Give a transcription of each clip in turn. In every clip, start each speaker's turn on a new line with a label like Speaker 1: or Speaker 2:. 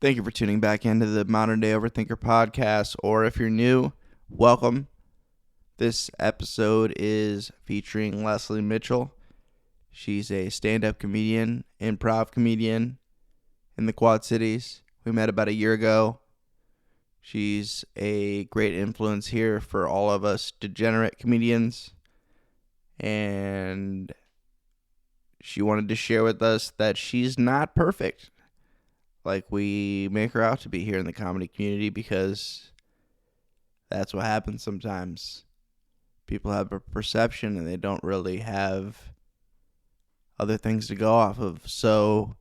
Speaker 1: Thank you for tuning back into the Modern Day Overthinker podcast, or if you're new, welcome. This episode is featuring Leslie Mitchell. She's a stand-up comedian, improv comedian in the Quad Cities. We met about a year ago. She's a great influence here for all of us degenerate comedians, and she wanted to share with us that she's not perfect like we make her out to be here in the comedy community, because that's what happens sometimes. People have a perception and they don't really have other things to go off of. So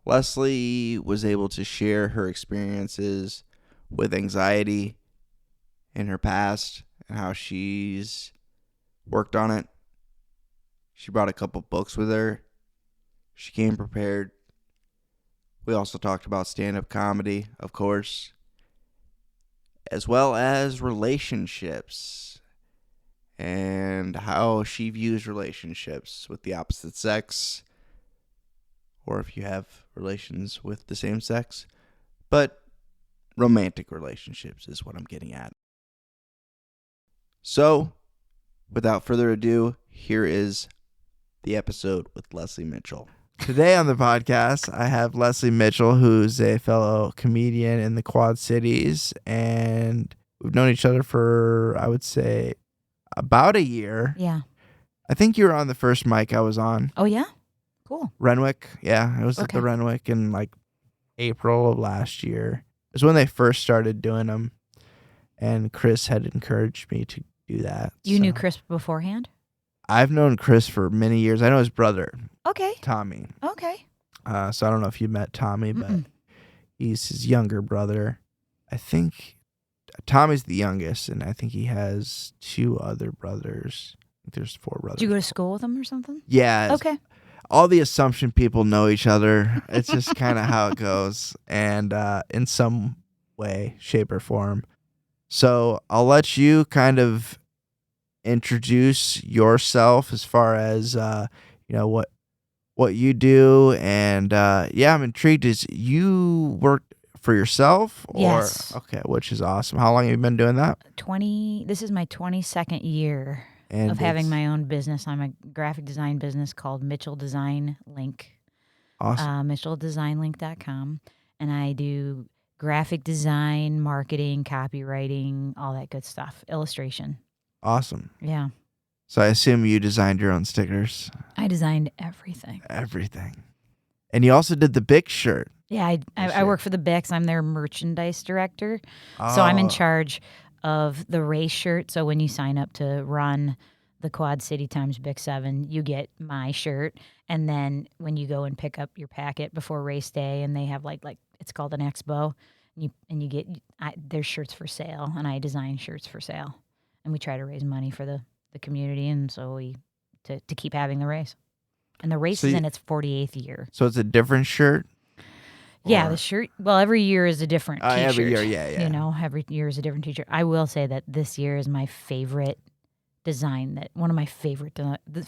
Speaker 1: Leslie was able to share her experiences with anxiety in her past and how she's worked on it. She brought a couple books with her. She came prepared. We also talked about stand-up comedy, of course, as well as relationships and how she views relationships with the opposite sex, or if you have relations with the same sex, but romantic relationships is what I'm getting at. So, without further ado, here is the episode with Leslie Mitchell. Today on the podcast, I have Leslie Mitchell, who's a fellow comedian in the Quad Cities, and we've known each other for, I would say, about a year.
Speaker 2: Yeah.
Speaker 1: I think you were on the first mic I was on.
Speaker 2: Oh, yeah? Cool.
Speaker 1: Renwick. Yeah, it was at the Renwick in like April of last year. It was when they first started doing them, and Chris had encouraged me to do that.
Speaker 2: You knew Chris beforehand?
Speaker 1: I've known Chris for many years. I know his brother.
Speaker 2: Okay.
Speaker 1: Tommy.
Speaker 2: Okay.
Speaker 1: So I don't know if you met Tommy, but he's his younger brother. I think Tommy's the youngest, and I think he has two other brothers. I think there's four brothers.
Speaker 2: Did you go to school with him or something?
Speaker 1: Yeah.
Speaker 2: Okay.
Speaker 1: All the Assumption people know each other. It's just kind of how it goes, and in some way, shape, or form. So I'll let you kind of introduce yourself as far as what you do, and I'm intrigued. Is you work for yourself? Or,
Speaker 2: yes.
Speaker 1: Okay, which is awesome. How long have you been doing that?
Speaker 2: This is my 22nd year of having my own business. I'm a graphic design business called Mitchell Design Link.
Speaker 1: Awesome.
Speaker 2: MitchellDesignLink.com, and I do graphic design, marketing, copywriting, all that good stuff, illustration.
Speaker 1: Awesome.
Speaker 2: Yeah.
Speaker 1: So I assume you designed your own stickers.
Speaker 2: I designed everything.
Speaker 1: Everything. And you also did the Bic shirt.
Speaker 2: Yeah, I work for the Bics. I'm their merchandise director. So I'm in charge of the race shirt. So when you sign up to run the Quad City times Bic 7, you get my shirt. And then when you go and pick up your packet before race day, and they have like it's called an expo, and you get there's shirts for sale, and I design shirts for sale. And we try to raise money for the community, and so to keep having the race. And the race is in its 48th year.
Speaker 1: So it's a different shirt?
Speaker 2: Yeah, the shirt. Well, every year is a different T-shirt.
Speaker 1: Every year, yeah.
Speaker 2: You know, every year is a different T-shirt. I will say that this year is my favorite design. One of my favorite,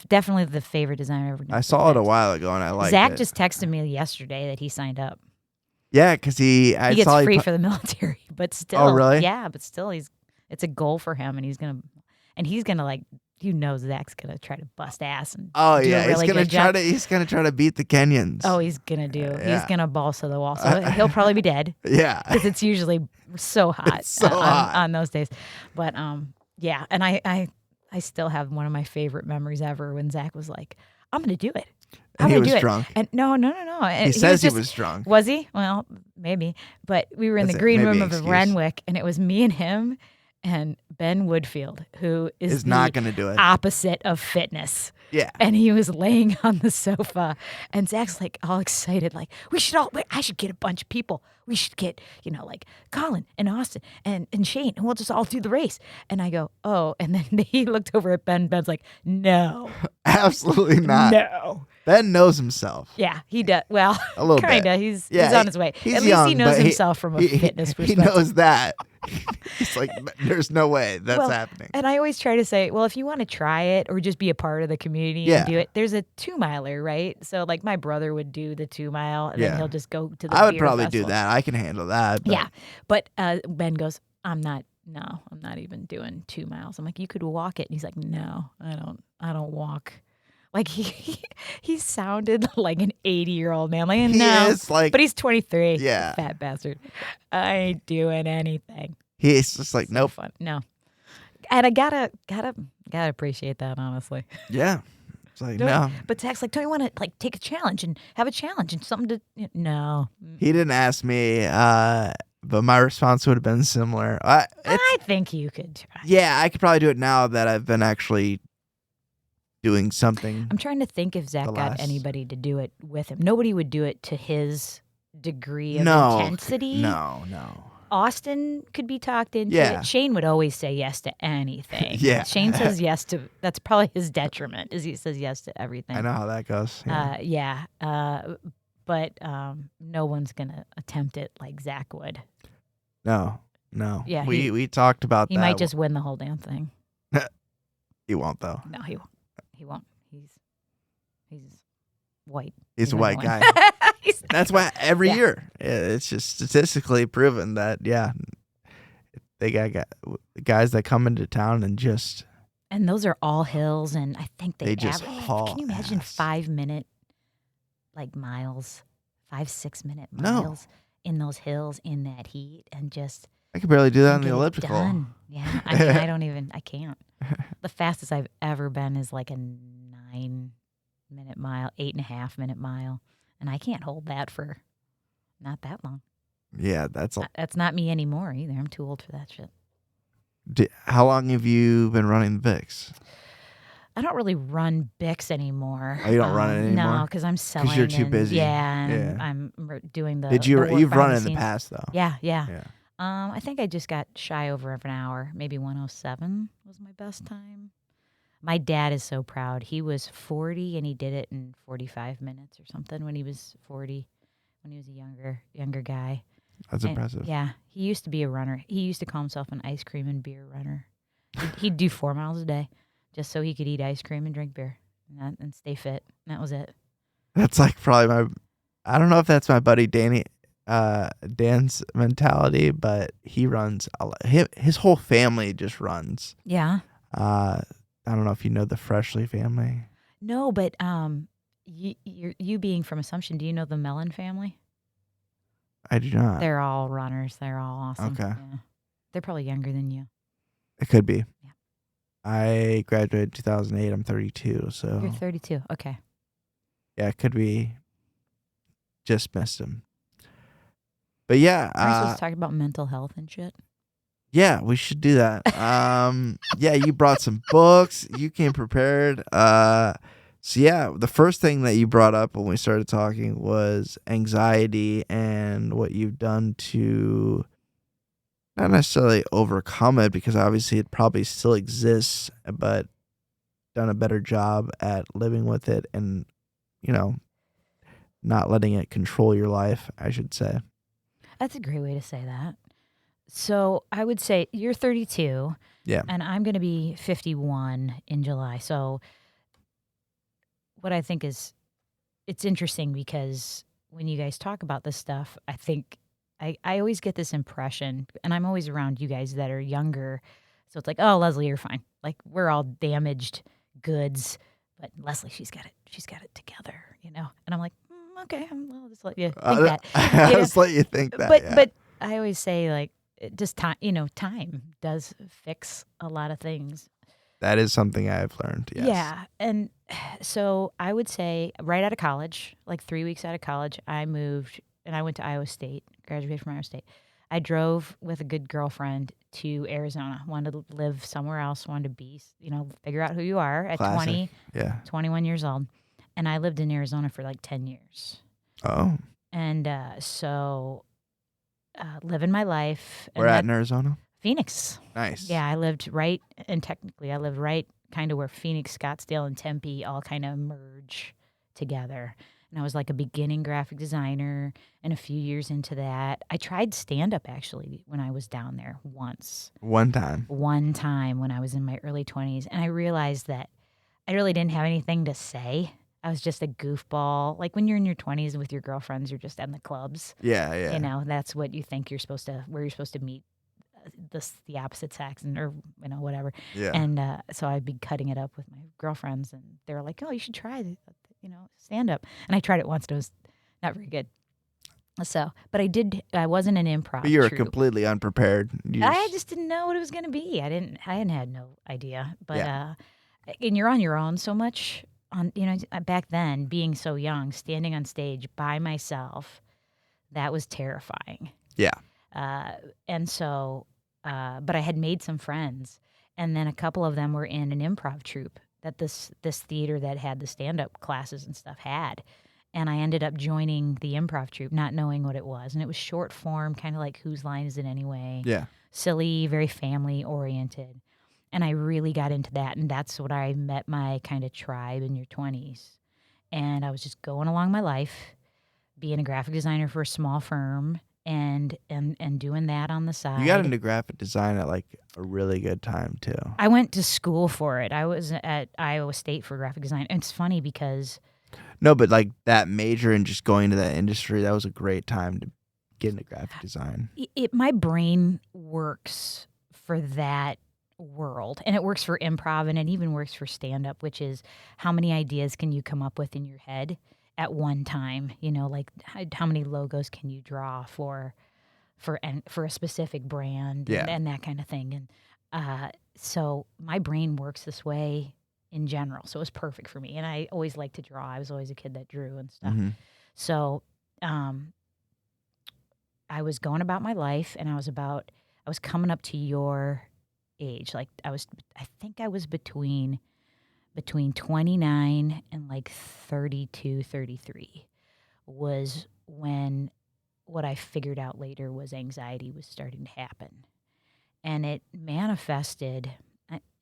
Speaker 2: definitely the favorite design I've ever done.
Speaker 1: I saw it a while ago, and I liked it.
Speaker 2: Zach just texted me yesterday that he signed up.
Speaker 1: Yeah, because he
Speaker 2: gets free for the military, but still.
Speaker 1: Oh, really?
Speaker 2: Yeah, but still, it's a goal for him, and he's gonna like. Zach's gonna try to bust ass and
Speaker 1: he's gonna try to beat the Kenyans.
Speaker 2: Oh, he's gonna he's gonna balls to the wall. So he'll probably be dead.
Speaker 1: Yeah,
Speaker 2: because it's usually so hot, on those days. But and I still have one of my favorite memories ever when Zach was like, "I'm gonna do it."
Speaker 1: And he was drunk.
Speaker 2: And no. And
Speaker 1: he says he was drunk.
Speaker 2: Was he? Well, maybe. But we were in the green room of the Renwick, and it was me and him and Ben Woodfield, who is
Speaker 1: not going to do it.
Speaker 2: Opposite of fitness.
Speaker 1: Yeah.
Speaker 2: And he was laying on the sofa, and Zach's like all excited, like, I should get a bunch of people. We should get, like Colin and Austin and Shane, and we'll just all do the race. And I go, oh, and then he looked over at Ben. Ben's like, no.
Speaker 1: Absolutely not.
Speaker 2: No.
Speaker 1: Ben knows himself.
Speaker 2: Yeah, he does. Well,
Speaker 1: A little
Speaker 2: kind
Speaker 1: bit.
Speaker 2: of. He's
Speaker 1: Yeah,
Speaker 2: on his way.
Speaker 1: he's
Speaker 2: At least
Speaker 1: young,
Speaker 2: he knows
Speaker 1: but
Speaker 2: himself from a fitness
Speaker 1: He
Speaker 2: perspective.
Speaker 1: knows that. He's like, there's no way that's happening.
Speaker 2: And I always try to say, well, if you want to try it or just be a part of the community and do it, there's a 2-miler, right? So like my brother would do the 2-mile and then he'll just go to the
Speaker 1: I would
Speaker 2: beer
Speaker 1: probably
Speaker 2: festival.
Speaker 1: do that. I can handle that. But.
Speaker 2: Yeah. But Ben goes, I'm not even doing 2 miles. I'm like, you could walk it. And he's like, no, I don't walk. Like he sounded like an 80-year-old man. Like, no,
Speaker 1: is like,
Speaker 2: but he's 23.
Speaker 1: Yeah.
Speaker 2: Fat bastard. I ain't doing anything.
Speaker 1: He's just like, nope.
Speaker 2: Fun. No. And I gotta appreciate that, honestly.
Speaker 1: Yeah. It's like, no.
Speaker 2: But Zach's like, don't you want to like take a challenge and have a challenge and something to? No.
Speaker 1: He didn't ask me, but my response would have been similar.
Speaker 2: I think you could try.
Speaker 1: Yeah, I could probably do it now that I've been actually doing something.
Speaker 2: I'm trying to think if Zach got anybody to do it with him. Nobody would do it to his degree of intensity.
Speaker 1: No.
Speaker 2: Austin could be talked into
Speaker 1: Yeah.
Speaker 2: it. Shane would always say yes to anything.
Speaker 1: Yeah.
Speaker 2: Shane says yes to, that's probably his detriment, is he says yes to everything.
Speaker 1: I know how that goes. Yeah.
Speaker 2: But no one's going to attempt it like Zach would.
Speaker 1: No.
Speaker 2: Yeah,
Speaker 1: we talked about that.
Speaker 2: He might just win the whole damn thing.
Speaker 1: He won't, though.
Speaker 2: No, he won't. He's white.
Speaker 1: He's a white guy. That's why every year it's just statistically proven that they got guys that come into town and just.
Speaker 2: And those are all hills, and I think they
Speaker 1: just haul.
Speaker 2: Can you imagine 5-minute like miles, 5-6 minute miles in those hills in that heat, and just.
Speaker 1: I could barely do that on the
Speaker 2: get it
Speaker 1: elliptical.
Speaker 2: done. Yeah, I mean, I can't. The fastest I've ever been is like a 9-minute mile, 8.5-minute mile, and I can't hold that for not that long.
Speaker 1: Yeah, that's
Speaker 2: not me anymore either. I'm too old for that shit.
Speaker 1: How long have you been running the Bix?
Speaker 2: I don't really run Bix anymore.
Speaker 1: Oh, you don't run it anymore?
Speaker 2: No, because I'm selling.
Speaker 1: Because you're too busy.
Speaker 2: Yeah, and I'm doing the.
Speaker 1: You've run it in the past though?
Speaker 2: Yeah. I think I just got shy over of an hour. Maybe 107 was my best time. My dad is so proud. He was 40 and he did it in 45 minutes or something when he was 40, when he was a younger guy.
Speaker 1: That's impressive.
Speaker 2: Yeah. He used to be a runner. He used to call himself an ice cream and beer runner. He'd do 4 miles a day just so he could eat ice cream and drink beer and stay fit. And that was it.
Speaker 1: That's like probably I don't know if that's my buddy Dan's mentality, but he runs a lot. His whole family just runs.
Speaker 2: Yeah.
Speaker 1: I don't know if you know the Freshly family.
Speaker 2: No, but you being from Assumption, do you know the Mellon family?
Speaker 1: I do not.
Speaker 2: They're all runners. They're all awesome.
Speaker 1: Okay.
Speaker 2: Yeah. They're probably younger than you.
Speaker 1: It could be.
Speaker 2: Yeah.
Speaker 1: I graduated 2008. I'm 32, so.
Speaker 2: You're 32. Okay.
Speaker 1: Yeah, it could be. Just missed him. But yeah.
Speaker 2: Are we supposed to talk about mental health and shit?
Speaker 1: Yeah, we should do that. Yeah, you brought some books. You came prepared. So yeah, the first thing that you brought up when we started talking was anxiety and what you've done to not necessarily overcome it, because obviously it probably still exists, but done a better job at living with it and, not letting it control your life, I should say.
Speaker 2: That's a great way to say that. So I would say you're 32.
Speaker 1: Yeah.
Speaker 2: And I'm going to be 51 in July. So what I think is, it's interesting because when you guys talk about this stuff, I think I always get this impression, and I'm always around you guys that are younger. So it's like, oh, Leslie, you're fine. Like, we're all damaged goods, but Leslie, she's got it together, And I'm like, okay, I'll just let you think that.
Speaker 1: I'll just let you think that.
Speaker 2: But I always say, like, just time, time does fix a lot of things.
Speaker 1: That is something I've learned, yes.
Speaker 2: Yeah. And so I would say right out of college, like 3 weeks out of college, I moved and I went to Iowa State, graduated from Iowa State. I drove with a good girlfriend to Arizona, wanted to live somewhere else, wanted to be, figure out who you are at
Speaker 1: Classic.
Speaker 2: 21 years old. And I lived in Arizona for like 10 years.
Speaker 1: Oh.
Speaker 2: And so living my life.
Speaker 1: Where at in Arizona?
Speaker 2: Phoenix.
Speaker 1: Nice.
Speaker 2: Yeah, I lived right kind of where Phoenix, Scottsdale, and Tempe all kind of merge together. And I was like a beginning graphic designer, and a few years into that, I tried stand-up actually when I was down there once.
Speaker 1: One time.
Speaker 2: One time when I was in my early 20s, and I realized that I really didn't have anything to say. I was just a goofball. Like when you're in your 20s with your girlfriends, you're just in the clubs.
Speaker 1: Yeah, yeah.
Speaker 2: You know, that's what you think where you're supposed to meet the opposite sex or whatever.
Speaker 1: Yeah.
Speaker 2: And so I'd be cutting it up with my girlfriends, and they were like, "Oh, you should try stand up." And I tried it once, and it was not very good. So, but I wasn't an improv
Speaker 1: But you were
Speaker 2: troupe.
Speaker 1: completely unprepared.
Speaker 2: I just didn't know what it was going to be. I had no idea. But
Speaker 1: Yeah.
Speaker 2: and you're on your own so much. Back then, being so young, standing on stage by myself, that was terrifying.
Speaker 1: Yeah.
Speaker 2: And so, but I had made some friends, and then a couple of them were in an improv troupe that this theater that had the stand-up classes and stuff had. And I ended up joining the improv troupe, not knowing what it was. And it was short form, kind of like Whose Line Is It Anyway?
Speaker 1: Yeah.
Speaker 2: Silly, very family oriented. And I really got into that. And that's what I met my kind of tribe in your 20s. And I was just going along my life, being a graphic designer for a small firm and doing that on the side.
Speaker 1: You got into graphic design at like a really good time too.
Speaker 2: I went to school for it. I was at Iowa State for graphic design. And it's funny because
Speaker 1: No, but like that major and just going to that industry, that was a great time to get into graphic design.
Speaker 2: My brain works for that world, and it works for improv, and it even works for stand-up, which is how many ideas can you come up with in your head at one time? Like how many logos can you draw for a specific brand and that kind of thing. And so my brain works this way in general, so it was perfect for me. And I always liked to draw. I was always a kid that drew and stuff.
Speaker 1: Mm-hmm.
Speaker 2: So I was going about my life, and I was coming up to your age. Like I think I was between 29 and like 32, 33 was when what I figured out later was anxiety was starting to happen. And it manifested,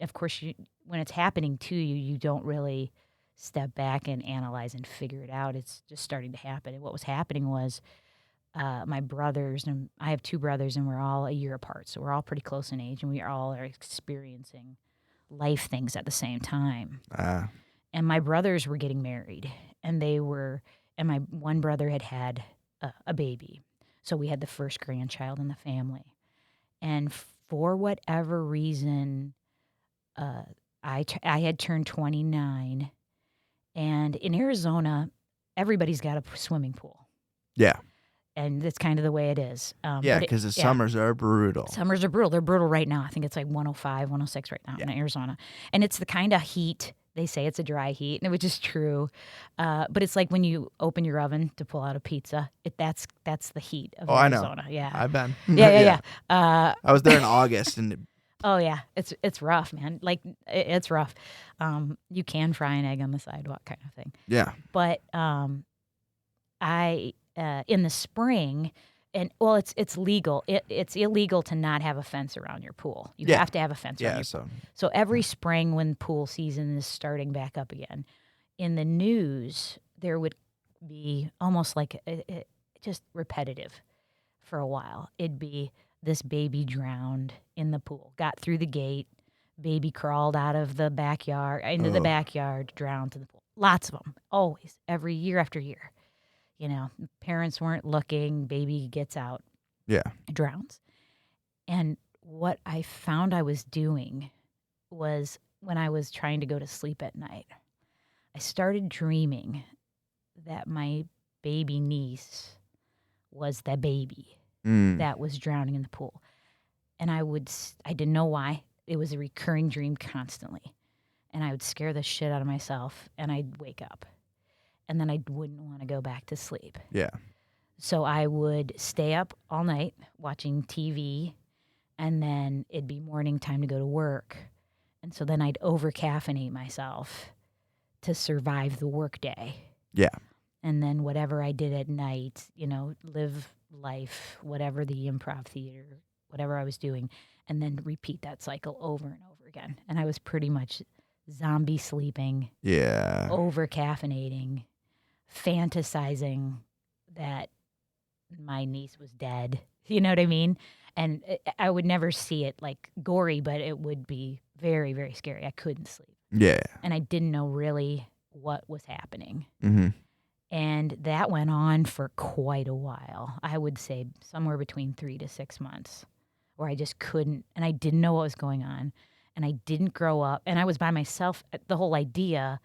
Speaker 2: of course, when it's happening to you, you don't really step back and analyze and figure it out. It's just starting to happen. And what was happening was my brothers, and I have two brothers, and we're all a year apart. So we're all pretty close in age, and we all are experiencing life things at the same time. And my brothers were getting married, and my one brother had a baby. So we had the first grandchild in the family. And for whatever reason, I had turned 29, and in Arizona, everybody's got a swimming pool.
Speaker 1: Yeah.
Speaker 2: And that's kind of the way it is.
Speaker 1: Because the summers are brutal.
Speaker 2: Summers are brutal. They're brutal right now. I think it's like 105, 106 right now in Arizona. And it's the kind of heat, they say it's a dry heat, which is true. But it's like when you open your oven to pull out a pizza. That's the heat of Arizona.
Speaker 1: I know.
Speaker 2: Yeah.
Speaker 1: I've been.
Speaker 2: Yeah.
Speaker 1: I was there in August, and
Speaker 2: oh yeah, it's rough, man. Like it's rough. You can fry an egg on the sidewalk, kind of thing.
Speaker 1: Yeah.
Speaker 2: But I in the spring, and well, it's legal. It's illegal to not have a fence around your pool. You have to have a fence around your pool. So every spring, when pool season is starting back up again, in the news there would be almost like just repetitive for a while. It'd be this baby drowned in the pool, got through the gate, baby crawled out of the backyard, into the backyard, drowned to the pool. Lots of them, always, every year after year. Parents weren't looking, baby gets out, drowns. And what I found I was doing was when I was trying to go to sleep at night, I started dreaming that my baby niece was the baby that was drowning in the pool. And I didn't know why. It was a recurring dream constantly. And I would scare the shit out of myself, and I'd wake up. And then I wouldn't want to go back to sleep.
Speaker 1: Yeah.
Speaker 2: So I would stay up all night watching TV, and then it'd be morning time to go to work. And so then I'd over-caffeinate myself to survive the workday.
Speaker 1: Yeah.
Speaker 2: And then whatever I did at night, live life, whatever the improv theater, whatever I was doing, and then repeat that cycle over and over again. And I was pretty much zombie sleeping, over-caffeinating. fantasizing that my niece was dead. You know what I mean? And I would never see it like gory, but it would be very, very scary. I couldn't sleep.
Speaker 1: Yeah.
Speaker 2: And I didn't know really what was happening.
Speaker 1: Mm-hmm.
Speaker 2: And that went on for quite a while. I would say somewhere between 3 to 6 months where I just couldn't, and I didn't know what was going on. And I didn't grow up. And I was by myself. The whole idea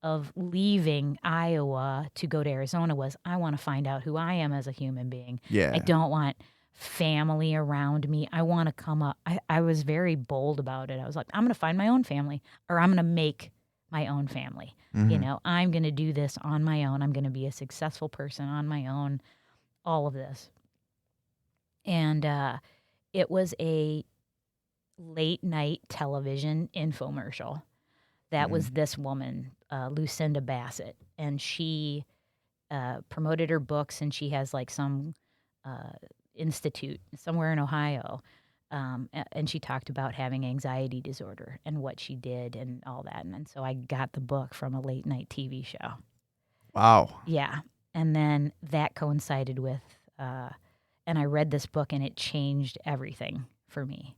Speaker 2: of leaving Iowa to go to Arizona was I want to find out who I am as a human being.
Speaker 1: Yeah.
Speaker 2: I don't want family around me. I want to come up. I was very bold about it. I was like, I'm going to find my own family, or I'm going to make my own family. You know, I'm going to do this on my own. I'm going to be a successful person on my own, all of this. And it was a late night television infomercial that was this woman, Lucinda Bassett. And she promoted her books, and she has like some institute somewhere in Ohio. And she talked about having anxiety disorder and what she did and all that. And so I got the book from a late night TV show.
Speaker 1: Wow.
Speaker 2: Yeah. And then that coincided with, and I read this book and it changed everything for me.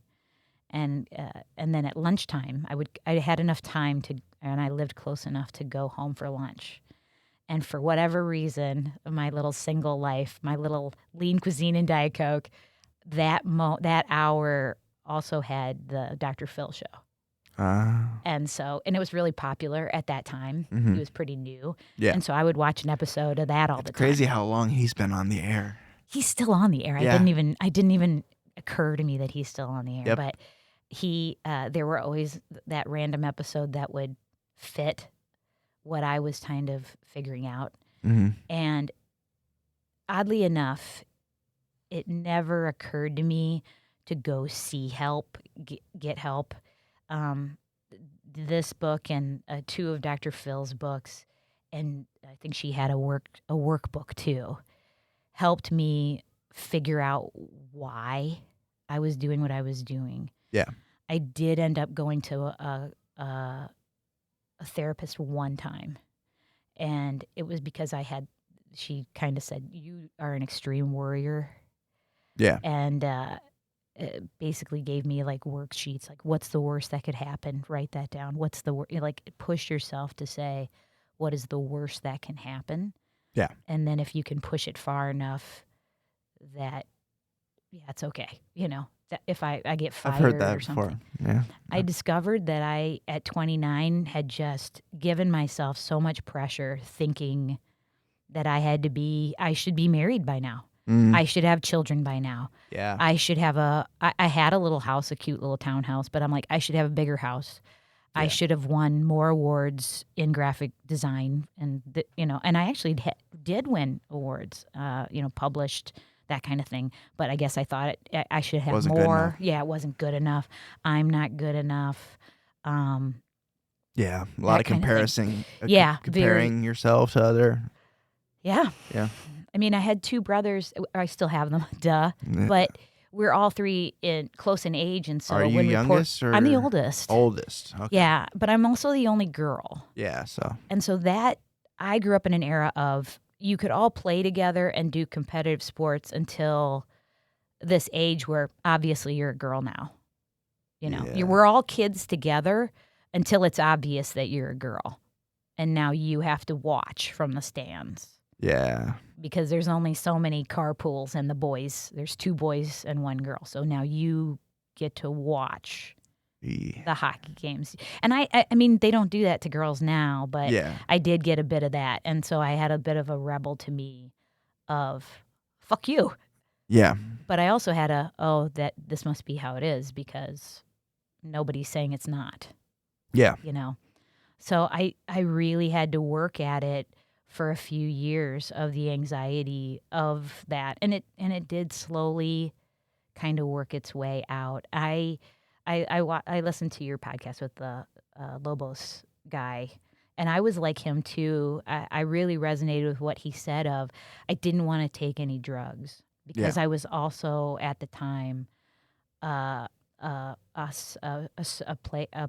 Speaker 2: And then at lunchtime, I had enough time to, and I lived close enough to go home for lunch. And for whatever reason, my little single life, my little lean cuisine and Diet Coke, that hour also had the Dr. Phil show. And it was really popular at that time. He was pretty new.
Speaker 1: Yeah.
Speaker 2: And so I would watch an episode of that all the time.
Speaker 1: Crazy how long he's been on the air.
Speaker 2: He's still on the air.
Speaker 1: Yeah.
Speaker 2: I didn't even occur to me that he's still on the air.
Speaker 1: Yep.
Speaker 2: But there were always that random episode that would fit what I was kind of figuring out. And oddly enough, it never occurred to me to go see help, get help. This book and 2 of Dr. Phil's books, and I think she had a workbook too, helped me figure out why I was doing what I was doing.
Speaker 1: Yeah.
Speaker 2: I did end up going to a therapist one time, and it was because she kind of said, you are an extreme worrier.
Speaker 1: Yeah.
Speaker 2: And it basically gave me like worksheets, like what's the worst that could happen? Write that down. What's the like push yourself to say, what is the worst that can happen?
Speaker 1: Yeah.
Speaker 2: And then if you can push it far enough that, yeah, it's okay. You know, that if I get fired
Speaker 1: I've heard that
Speaker 2: or something.
Speaker 1: before. Yeah.
Speaker 2: I discovered that I, at 29, had just given myself so much pressure thinking that I should be married by now. I should have children by now.
Speaker 1: Yeah.
Speaker 2: I should have I had a little house, a cute little townhouse, but I'm like, I should have a bigger house. I should have won more awards in graphic design. And I actually did win awards, published, that kind of thing. But I guess I thought I should have
Speaker 1: Wasn't good
Speaker 2: more.
Speaker 1: enough.
Speaker 2: Yeah, it wasn't good enough. I'm not good enough.
Speaker 1: Yeah. A lot
Speaker 2: That
Speaker 1: of
Speaker 2: kind of
Speaker 1: comparison.
Speaker 2: Yeah,
Speaker 1: Comparing yourself to other.
Speaker 2: Yeah.
Speaker 1: Yeah.
Speaker 2: I mean, I had 2 brothers. I still have them, duh.
Speaker 1: Yeah.
Speaker 2: But we're all 3 close in age, and so
Speaker 1: Are you
Speaker 2: when we
Speaker 1: youngest or
Speaker 2: I'm the oldest.
Speaker 1: Oldest. Okay.
Speaker 2: Yeah, but I'm also the only girl,
Speaker 1: Yeah. So.
Speaker 2: and so that I grew up in an era of you could all play together and do competitive sports until this age where obviously you're a girl now. You know,
Speaker 1: Yeah.
Speaker 2: we're all kids together until it's obvious that you're a girl, and now you have to watch from the stands.
Speaker 1: Yeah.
Speaker 2: Because there's only so many carpools and the boys. There's 2 boys and 1 girl. So now you get to watch the hockey games. And I mean, they don't do that to girls now, but
Speaker 1: Yeah.
Speaker 2: I did get a bit of that. And so I had a bit of a rebel to me of, fuck you.
Speaker 1: Yeah.
Speaker 2: But I also had that this must be how it is because nobody's saying it's not,
Speaker 1: Yeah.
Speaker 2: you know. So I really had to work at it for a few years of the anxiety of that, and it did slowly kind of work its way out. I listened to your podcast with the Lobos guy, and I was like him too. I really resonated with what he said of I didn't want to take any drugs because I was also at the time a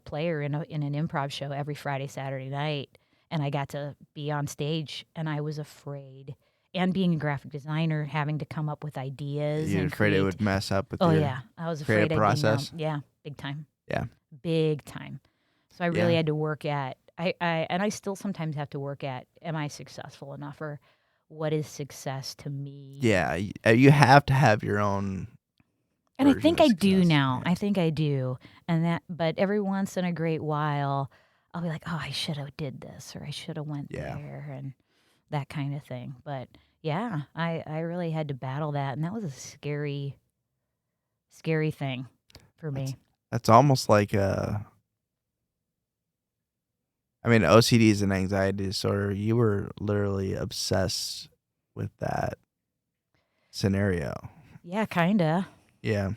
Speaker 2: player in an improv show every Friday, Saturday night. and I got to be on stage, and I was afraid. And being a graphic designer, having to come up with ideas
Speaker 1: You're
Speaker 2: and
Speaker 1: afraid it
Speaker 2: create.
Speaker 1: would mess up with
Speaker 2: Oh
Speaker 1: your
Speaker 2: yeah, I was
Speaker 1: creative
Speaker 2: afraid I'd be
Speaker 1: process?
Speaker 2: yeah, big time,
Speaker 1: Yeah.
Speaker 2: big time. So I really
Speaker 1: Yeah.
Speaker 2: had to work at. And I still sometimes have to work at. Am I successful enough, or what is success to me?
Speaker 1: Yeah. You have to have your own
Speaker 2: And I
Speaker 1: version
Speaker 2: think
Speaker 1: of
Speaker 2: I do
Speaker 1: success.
Speaker 2: now.
Speaker 1: Yeah.
Speaker 2: I think I do. But every once in a great while, I'll be like, oh, I should have did this, or I should have went
Speaker 1: Yeah.
Speaker 2: there, and that kind of thing. But yeah, I really had to battle that, and that was a scary, scary thing for
Speaker 1: That's
Speaker 2: me.
Speaker 1: that's almost like I mean, OCD is an anxiety disorder. You were literally obsessed with that scenario.
Speaker 2: Yeah, kinda.
Speaker 1: Yeah.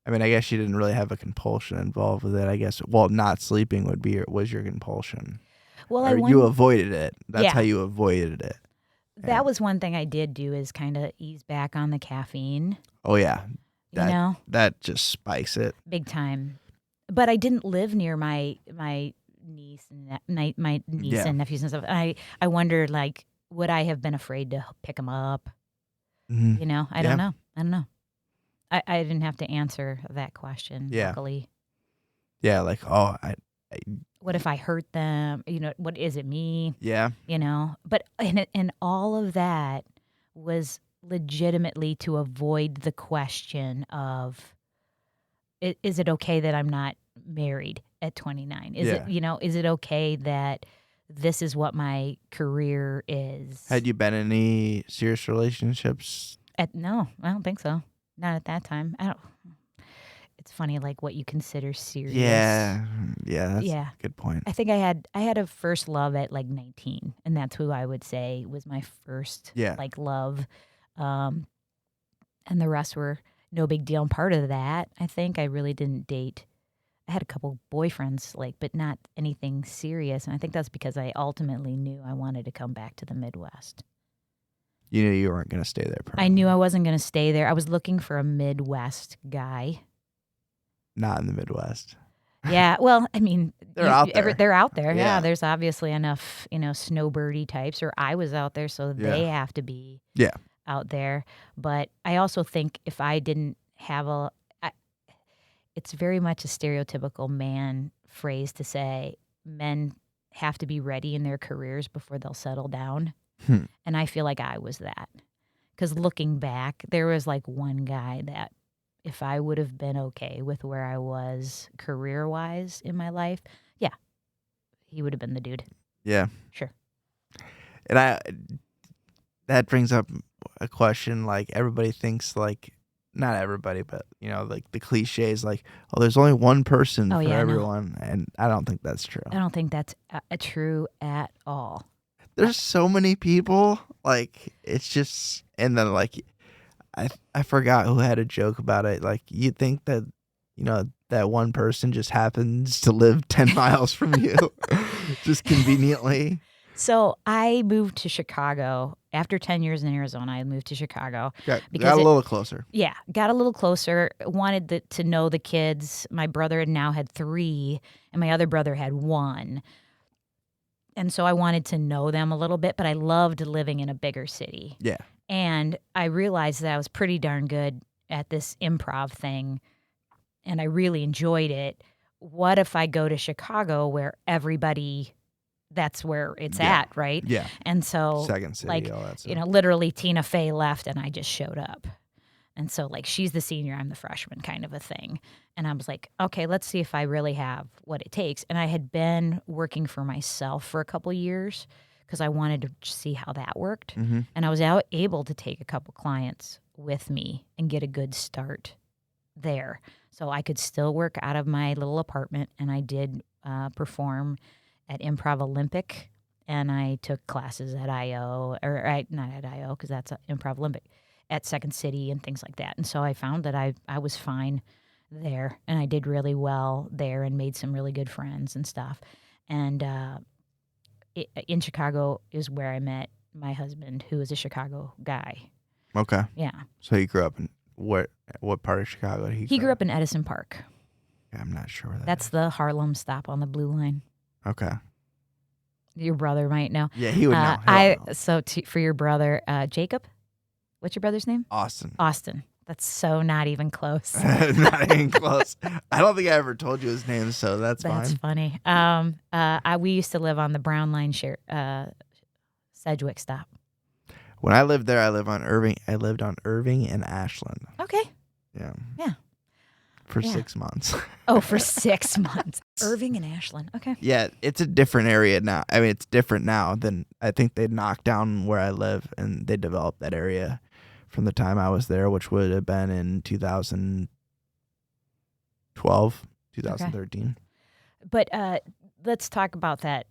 Speaker 1: I mean, I guess you didn't really have a compulsion involved with it. I guess, well, not sleeping was your compulsion,
Speaker 2: Well, I
Speaker 1: or you
Speaker 2: won.
Speaker 1: avoided it. That's how
Speaker 2: Yeah,
Speaker 1: you avoided it.
Speaker 2: that
Speaker 1: And
Speaker 2: was one thing I did do is kind of ease back on the caffeine.
Speaker 1: oh yeah,
Speaker 2: You
Speaker 1: that
Speaker 2: know,
Speaker 1: that just spikes it.
Speaker 2: big time. But I didn't live near my niece and my niece
Speaker 1: Yeah.
Speaker 2: and nephews and stuff. I wondered, like, would I have been afraid to pick them up?
Speaker 1: Hmm.
Speaker 2: You know, I don't
Speaker 1: Yeah.
Speaker 2: know. I don't know. I didn't have to answer that question.
Speaker 1: Yeah.
Speaker 2: Luckily,
Speaker 1: Yeah. Like, oh, I
Speaker 2: what if I hurt them? You know, what is it me?
Speaker 1: yeah.
Speaker 2: You know, but and all of that was legitimately to avoid the question of, is it okay that I'm not married at 29? Is it,
Speaker 1: Yeah.
Speaker 2: is it okay that this is what my career is?
Speaker 1: Had you been in any serious relationships?
Speaker 2: No, I don't think so. Not at that time. I don't. It's funny, like what you consider serious.
Speaker 1: Yeah. Yeah. That's
Speaker 2: Yeah.
Speaker 1: a good point.
Speaker 2: I think I had a first love at like 19, and that's who I would say was my first
Speaker 1: Yeah.
Speaker 2: like love. Um, and the rest were no big deal. And part of that, I think I really didn't date. I had a couple boyfriends, like, but not anything serious. And I think that's because I ultimately knew I wanted to come back to the Midwest.
Speaker 1: You knew you weren't going to stay there
Speaker 2: I knew
Speaker 1: permanently.
Speaker 2: I wasn't going to stay there. I was looking for a Midwest guy.
Speaker 1: Not in the Midwest.
Speaker 2: Yeah, well, I mean,
Speaker 1: They're out there.
Speaker 2: they're out there.
Speaker 1: Yeah.
Speaker 2: Yeah, there's obviously enough, snowbirdie types, or I was out there, so they
Speaker 1: Yeah.
Speaker 2: have to be
Speaker 1: Yeah.
Speaker 2: out there. But I also think if I didn't have it's very much a stereotypical man phrase to say men have to be ready in their careers before they'll settle down.
Speaker 1: Hmm.
Speaker 2: And I feel like I was that. Because looking back, there was like one guy that if I would have been okay with where I was career-wise in my life, yeah, he would have been the dude.
Speaker 1: Yeah.
Speaker 2: Sure.
Speaker 1: And that brings up a question. Like, everybody thinks, like, not everybody, but like the cliches, like, oh, there's only one person
Speaker 2: Oh,
Speaker 1: for
Speaker 2: yeah, no.
Speaker 1: everyone, and I don't think that's true.
Speaker 2: I don't think that's true at all.
Speaker 1: There's so many people, like, it's just, and then, like, I forgot who had a joke about it. Like, you think that that one person just happens to live 10 miles from you, just conveniently.
Speaker 2: So I moved to Chicago after 10 years in Arizona. I moved to Chicago.
Speaker 1: Got
Speaker 2: Because
Speaker 1: a little closer.
Speaker 2: Yeah, got a little closer. Wanted to know the kids. My brother now had 3, and my other brother had 1. And so I wanted to know them a little bit, but I loved living in a bigger city.
Speaker 1: Yeah.
Speaker 2: And I realized that I was pretty darn good at this improv thing, and I really enjoyed it. What if I go to Chicago where everybody, that's where it's
Speaker 1: Yeah.
Speaker 2: at, right?
Speaker 1: Yeah.
Speaker 2: And so,
Speaker 1: Second City,
Speaker 2: like,
Speaker 1: all that stuff.
Speaker 2: literally Tina Fey left and I just showed up. And so, like, she's the senior, I'm the freshman kind of a thing. And I was like, okay, let's see if I really have what it takes. And I had been working for myself for a couple years because I wanted to see how that worked.
Speaker 1: Mm-hmm.
Speaker 2: And I was able to take a couple clients with me and get a good start there. So I could still work out of my little apartment. And I did perform at Improv Olympic. And I took classes at IO, not at IO because that's Improv Olympic, at Second City and things like that. And so I found that I was fine there, and I did really well there and made some really good friends and stuff. And in Chicago is where I met my husband, who is a Chicago guy.
Speaker 1: Okay.
Speaker 2: Yeah.
Speaker 1: So he grew up in what part of Chicago did
Speaker 2: He grew up in Edison Park.
Speaker 1: Yeah, I'm not sure where that
Speaker 2: That's
Speaker 1: is.
Speaker 2: the Harlem stop on the Blue Line.
Speaker 1: Okay.
Speaker 2: Your brother might know.
Speaker 1: Yeah, he would know. He'll know.
Speaker 2: For your brother, Jacob, what's your brother's name?
Speaker 1: Austin.
Speaker 2: Austin. That's so not even close.
Speaker 1: Not even close. I don't think I ever told you his name, so that's fine.
Speaker 2: That's funny. We used to live on the Brown Line Sedgwick stop.
Speaker 1: When I lived there, I lived on Irving and Ashland.
Speaker 2: Okay.
Speaker 1: Yeah.
Speaker 2: Yeah.
Speaker 1: For 6 months.
Speaker 2: Oh, for 6 months. Irving and Ashland. Okay.
Speaker 1: Yeah, it's a different area now. I mean, it's different now than I think they knocked down where I live, and they developed that area from the time I was there, which would have been in 2012, 2013.
Speaker 2: Okay. But let's talk about that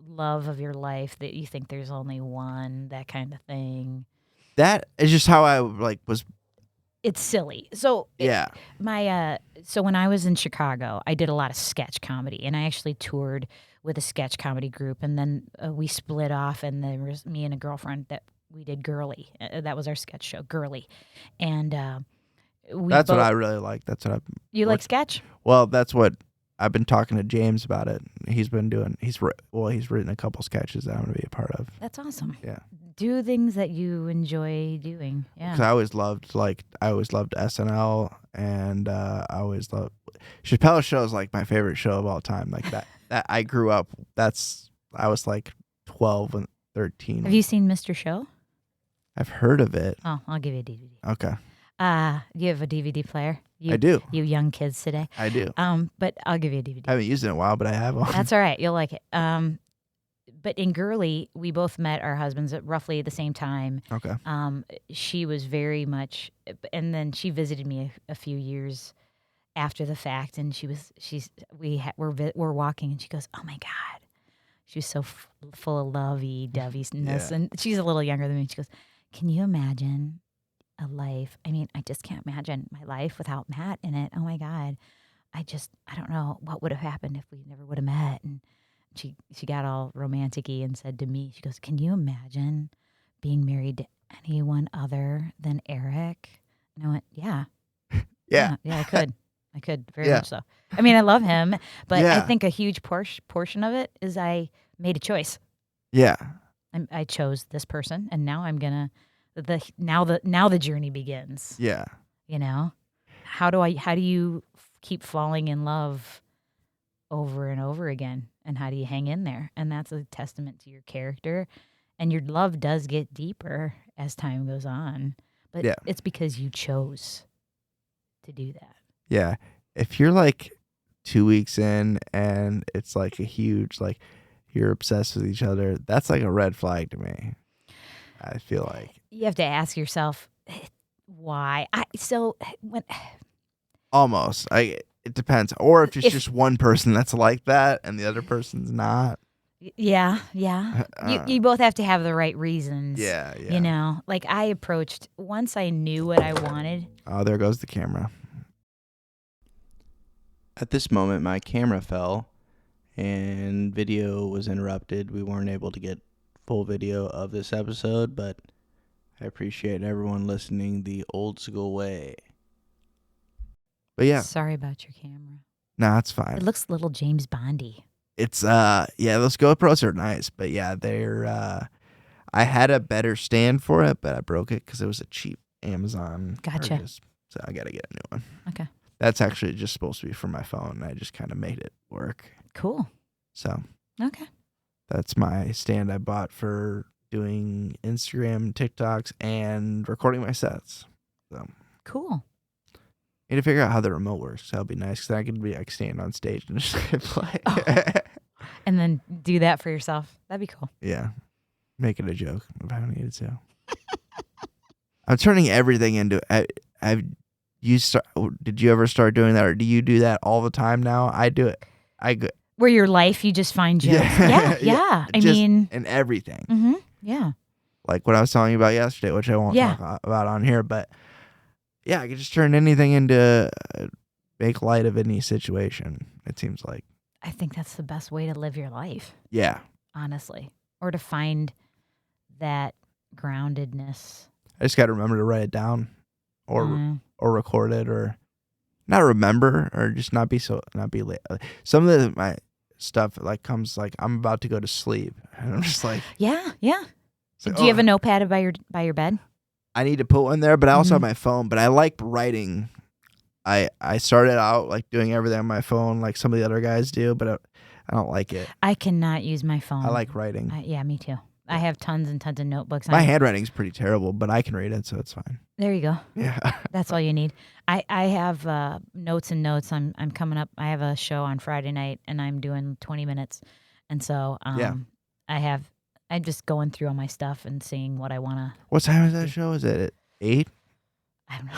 Speaker 2: love of your life that you think there's only one, that kind of thing.
Speaker 1: That is just how I was.
Speaker 2: It's silly. So
Speaker 1: yeah,
Speaker 2: so when I was in Chicago, I did a lot of sketch comedy, and I actually toured with a sketch comedy group, and then we split off, and there was me and a girlfriend that we did Girly. That was our sketch show, Girly, and
Speaker 1: that's what I really like. That's what
Speaker 2: you like sketch.
Speaker 1: Well, that's what I've been talking to James about it. He's been doing. He's written a couple sketches that I'm going to be a part of.
Speaker 2: That's awesome.
Speaker 1: Yeah.
Speaker 2: Do things that you enjoy doing. Yeah.
Speaker 1: 'Cause I always loved SNL, and I always loved Chappelle's Show is like my favorite show of all time. Like that I grew up. I was like 12 and 13.
Speaker 2: Have you seen Mr. Show?
Speaker 1: I've heard of it.
Speaker 2: Oh, I'll give you a DVD.
Speaker 1: Okay.
Speaker 2: You have a DVD player?
Speaker 1: I do.
Speaker 2: You young kids today.
Speaker 1: I do.
Speaker 2: But I'll give you a DVD.
Speaker 1: I haven't used it in a while, but I have one.
Speaker 2: That's all right. You'll like it. But in Girly, we both met our husbands at roughly the same time.
Speaker 1: Okay.
Speaker 2: She was very much, and then she visited me a few years after the fact, and we're walking, and she goes, "Oh my God," she was so full of lovey-doveyness, and she's a little younger than me. She goes, "Can you imagine a life? I mean, I just can't imagine my life without Matt in it. Oh my God, I don't know what would have happened if we never would have met." And she got all romantic-y and said to me, she goes, "Can you imagine being married to anyone other than Eric?" And I went, yeah.
Speaker 1: Yeah,
Speaker 2: I could. I could, very much so. I mean, I love him, but I think a huge portion of it is I made a choice.
Speaker 1: Yeah.
Speaker 2: I chose this person, and now I'm going to, now the journey begins.
Speaker 1: Yeah.
Speaker 2: You know? How do you keep falling in love over and over again? And how do you hang in there? And that's a testament to your character. And your love does get deeper as time goes on. But it's because you chose to do that.
Speaker 1: Yeah. If you're like 2 weeks in and it's like a huge, like you're obsessed with each other, that's like a red flag to me. I feel like.
Speaker 2: You have to ask yourself, why?
Speaker 1: Almost. It depends. Or if it's just one person that's like that and the other person's not.
Speaker 2: Yeah. You both have to have the right reasons.
Speaker 1: Yeah.
Speaker 2: You know, like I approached, once I knew what I wanted.
Speaker 1: Oh, there goes the camera. At this moment, my camera fell and video was interrupted. We weren't able to get full video of this episode, but I appreciate everyone listening the old school way. But yeah.
Speaker 2: Sorry about your camera.
Speaker 1: No, it's fine.
Speaker 2: It looks a little James Bondy.
Speaker 1: It's those GoPros are nice, but yeah, they're I had a better stand for it, but I broke it because it was a cheap Amazon
Speaker 2: Gotcha.
Speaker 1: purchase, so I gotta get a new one.
Speaker 2: Okay.
Speaker 1: That's actually just supposed to be for my phone. I just kind of made it work.
Speaker 2: Cool.
Speaker 1: So
Speaker 2: okay,
Speaker 1: that's my stand I bought for doing Instagram, TikToks, and recording my sets. So
Speaker 2: cool.
Speaker 1: Need to figure out how the remote works. That'll be nice because I could be like stand on stage and just play.
Speaker 2: And then do that for yourself. That'd be cool.
Speaker 1: Yeah. Make it a joke if I needed to. I'm turning everything into. Did you ever start doing that, or do you do that all the time now? I do it.
Speaker 2: Where your life, you just find jokes. Yeah. I mean,
Speaker 1: and everything.
Speaker 2: Mm-hmm. Yeah.
Speaker 1: Like what I was telling you about yesterday, which I won't talk about on here, but yeah, I could just turn anything into make light of any situation. It seems like.
Speaker 2: I think that's the best way to live your life.
Speaker 1: Yeah.
Speaker 2: Honestly, or to find that groundedness.
Speaker 1: I just got to remember to write it down, or record it, or not remember, or just not be late. Some of stuff like comes like I'm about to go to sleep, and I'm just like,
Speaker 2: Yeah.
Speaker 1: it's like,
Speaker 2: Do you have a notepad by your bed?
Speaker 1: I need to put one there, but I also have
Speaker 2: Mhm.
Speaker 1: my phone. But I like writing. I started out like doing everything on my phone, like some of the other guys do, but I don't like it.
Speaker 2: I cannot use my phone.
Speaker 1: I like writing.
Speaker 2: Yeah, me too. I have tons and tons of notebooks.
Speaker 1: My handwriting's pretty terrible, but I can read it, so it's fine.
Speaker 2: There you go.
Speaker 1: Yeah.
Speaker 2: That's all you need. I have notes and notes. I'm coming up. I have a show on Friday night, and I'm doing 20 minutes, and so I'm just going through all my stuff and seeing what I want to.
Speaker 1: What time is that show? Is it at 8?
Speaker 2: I don't know.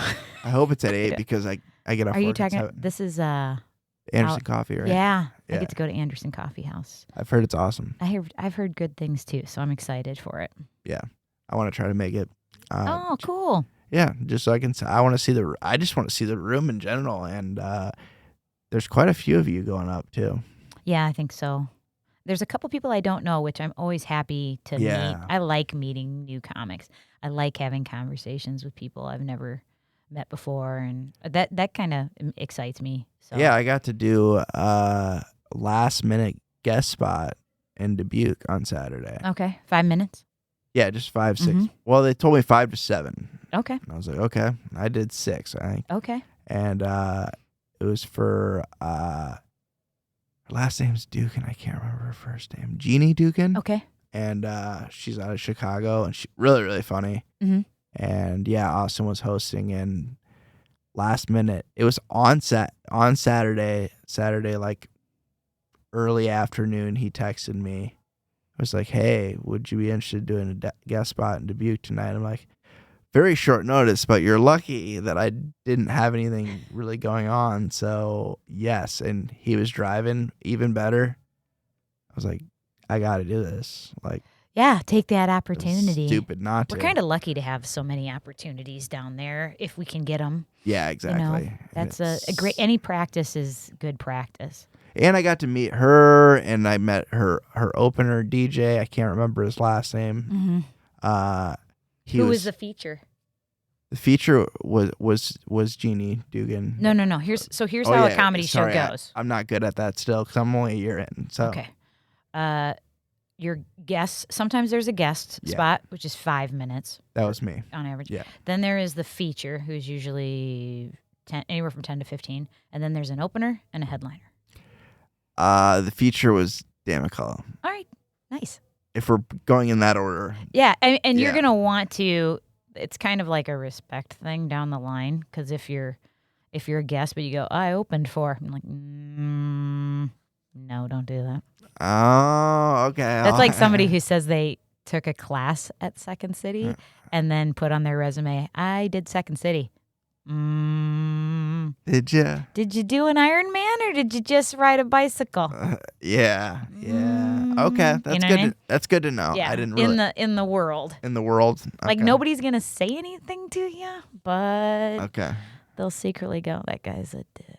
Speaker 1: I hope it's at 8 because I get off
Speaker 2: Are you
Speaker 1: work at
Speaker 2: talking?
Speaker 1: 7.
Speaker 2: This is
Speaker 1: Anderson Coffee, right?
Speaker 2: Yeah, I
Speaker 1: Yeah.
Speaker 2: get to go to Anderson Coffee House.
Speaker 1: I've heard it's awesome.
Speaker 2: I've heard good things too, so I'm excited for it.
Speaker 1: Yeah. I want to try to make it.
Speaker 2: Oh, cool.
Speaker 1: Yeah, just so I can. I want to see I just want to see the room in general, and there's quite a few of you going up too.
Speaker 2: Yeah, I think so. There's a couple people I don't know, which I'm always happy to meet. I like meeting new comics. I like having conversations with people I've never met before, and that kind of excites me. So.
Speaker 1: Yeah, I got to do a last minute guest spot in Dubuque on Saturday.
Speaker 2: Okay, 5 minutes.
Speaker 1: Yeah, just 5, 6.
Speaker 2: Mhm.
Speaker 1: Well, they told me 5 to 7.
Speaker 2: Okay.
Speaker 1: And I was like, okay. I did 6, I think.
Speaker 2: Okay.
Speaker 1: And it was for her last name's Dukin. I can't remember her first name. Jeannie Dukin.
Speaker 2: Okay.
Speaker 1: And she's out of Chicago, and she's really, really funny.
Speaker 2: Mm-hmm.
Speaker 1: And yeah, Austin was hosting, and last minute, it was on Saturday, like early afternoon. He texted me. I was like, "Hey, would you be interested in doing a guest spot in Dubuque tonight?" I'm like, "Very short notice, but you're lucky that I didn't have anything really going on." So yes, and he was driving, even better. I was like, I got to do this. Like,
Speaker 2: yeah, take that opportunity.
Speaker 1: Stupid not to.
Speaker 2: We're kind of lucky to have so many opportunities down there if we can get them.
Speaker 1: Yeah, exactly.
Speaker 2: You know, that's a great. Any practice is good practice.
Speaker 1: And I got to meet her, and I met her opener DJ. I can't remember his last name.
Speaker 2: Mm-hmm. Who was the feature?
Speaker 1: The feature was Jeannie Dugan.
Speaker 2: No. Here's how a comedy show goes.
Speaker 1: I'm not good at that still because I'm only a year in. So
Speaker 2: okay. Your guests. Sometimes there's a guest spot, which is 5 minutes.
Speaker 1: That was me
Speaker 2: on average.
Speaker 1: Yeah.
Speaker 2: Then there is the feature, who's usually anywhere from 10 to 15, and then there's an opener and a headliner.
Speaker 1: The feature was Dan McCullough.
Speaker 2: All right, nice.
Speaker 1: If we're going in that order.
Speaker 2: Yeah, and you're gonna want to. It's kind of like a respect thing down the line, because if you're a guest, but you go, I opened for, I'm like, no, don't do that.
Speaker 1: Oh, okay.
Speaker 2: That's like somebody who says they took a class at Second City and then put on their resume, I did Second City.
Speaker 1: Did you?
Speaker 2: Did you do an Ironman or did you just ride a bicycle?
Speaker 1: Yeah. Okay, that's good. I mean? That's good to know.
Speaker 2: Yeah,
Speaker 1: I didn't really
Speaker 2: in the world.
Speaker 1: In the world, okay.
Speaker 2: Like nobody's gonna say anything to you, but
Speaker 1: okay,
Speaker 2: they'll secretly go, "That guy's a dick."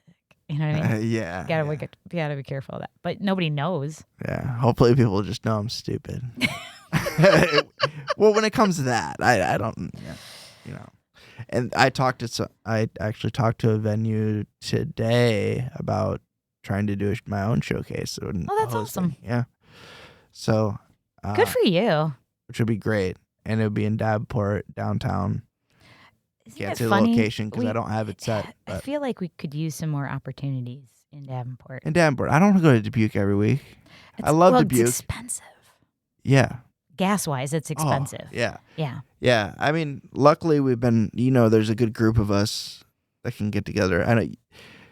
Speaker 2: You know what I mean?
Speaker 1: Yeah.
Speaker 2: Gotta be careful of that. But nobody knows.
Speaker 1: Yeah. Hopefully, people just know I'm stupid. Well, when it comes to that, I don't. Yeah, you know. And I actually talked to a venue today about trying to do my own showcase.
Speaker 2: Oh, that's awesome.
Speaker 1: Yeah. So.
Speaker 2: Good for you.
Speaker 1: Which would be great, and it would be in Davenport downtown. Can't say the
Speaker 2: funny?
Speaker 1: location because I don't have it set.
Speaker 2: I feel like we could use some more opportunities in Davenport.
Speaker 1: I don't want to go to Dubuque every week. I love Dubuque.
Speaker 2: It's expensive.
Speaker 1: Yeah.
Speaker 2: Gas-wise, it's expensive.
Speaker 1: Yeah.
Speaker 2: Yeah.
Speaker 1: Yeah. I mean, luckily we've been, there's a good group of us that can get together. I know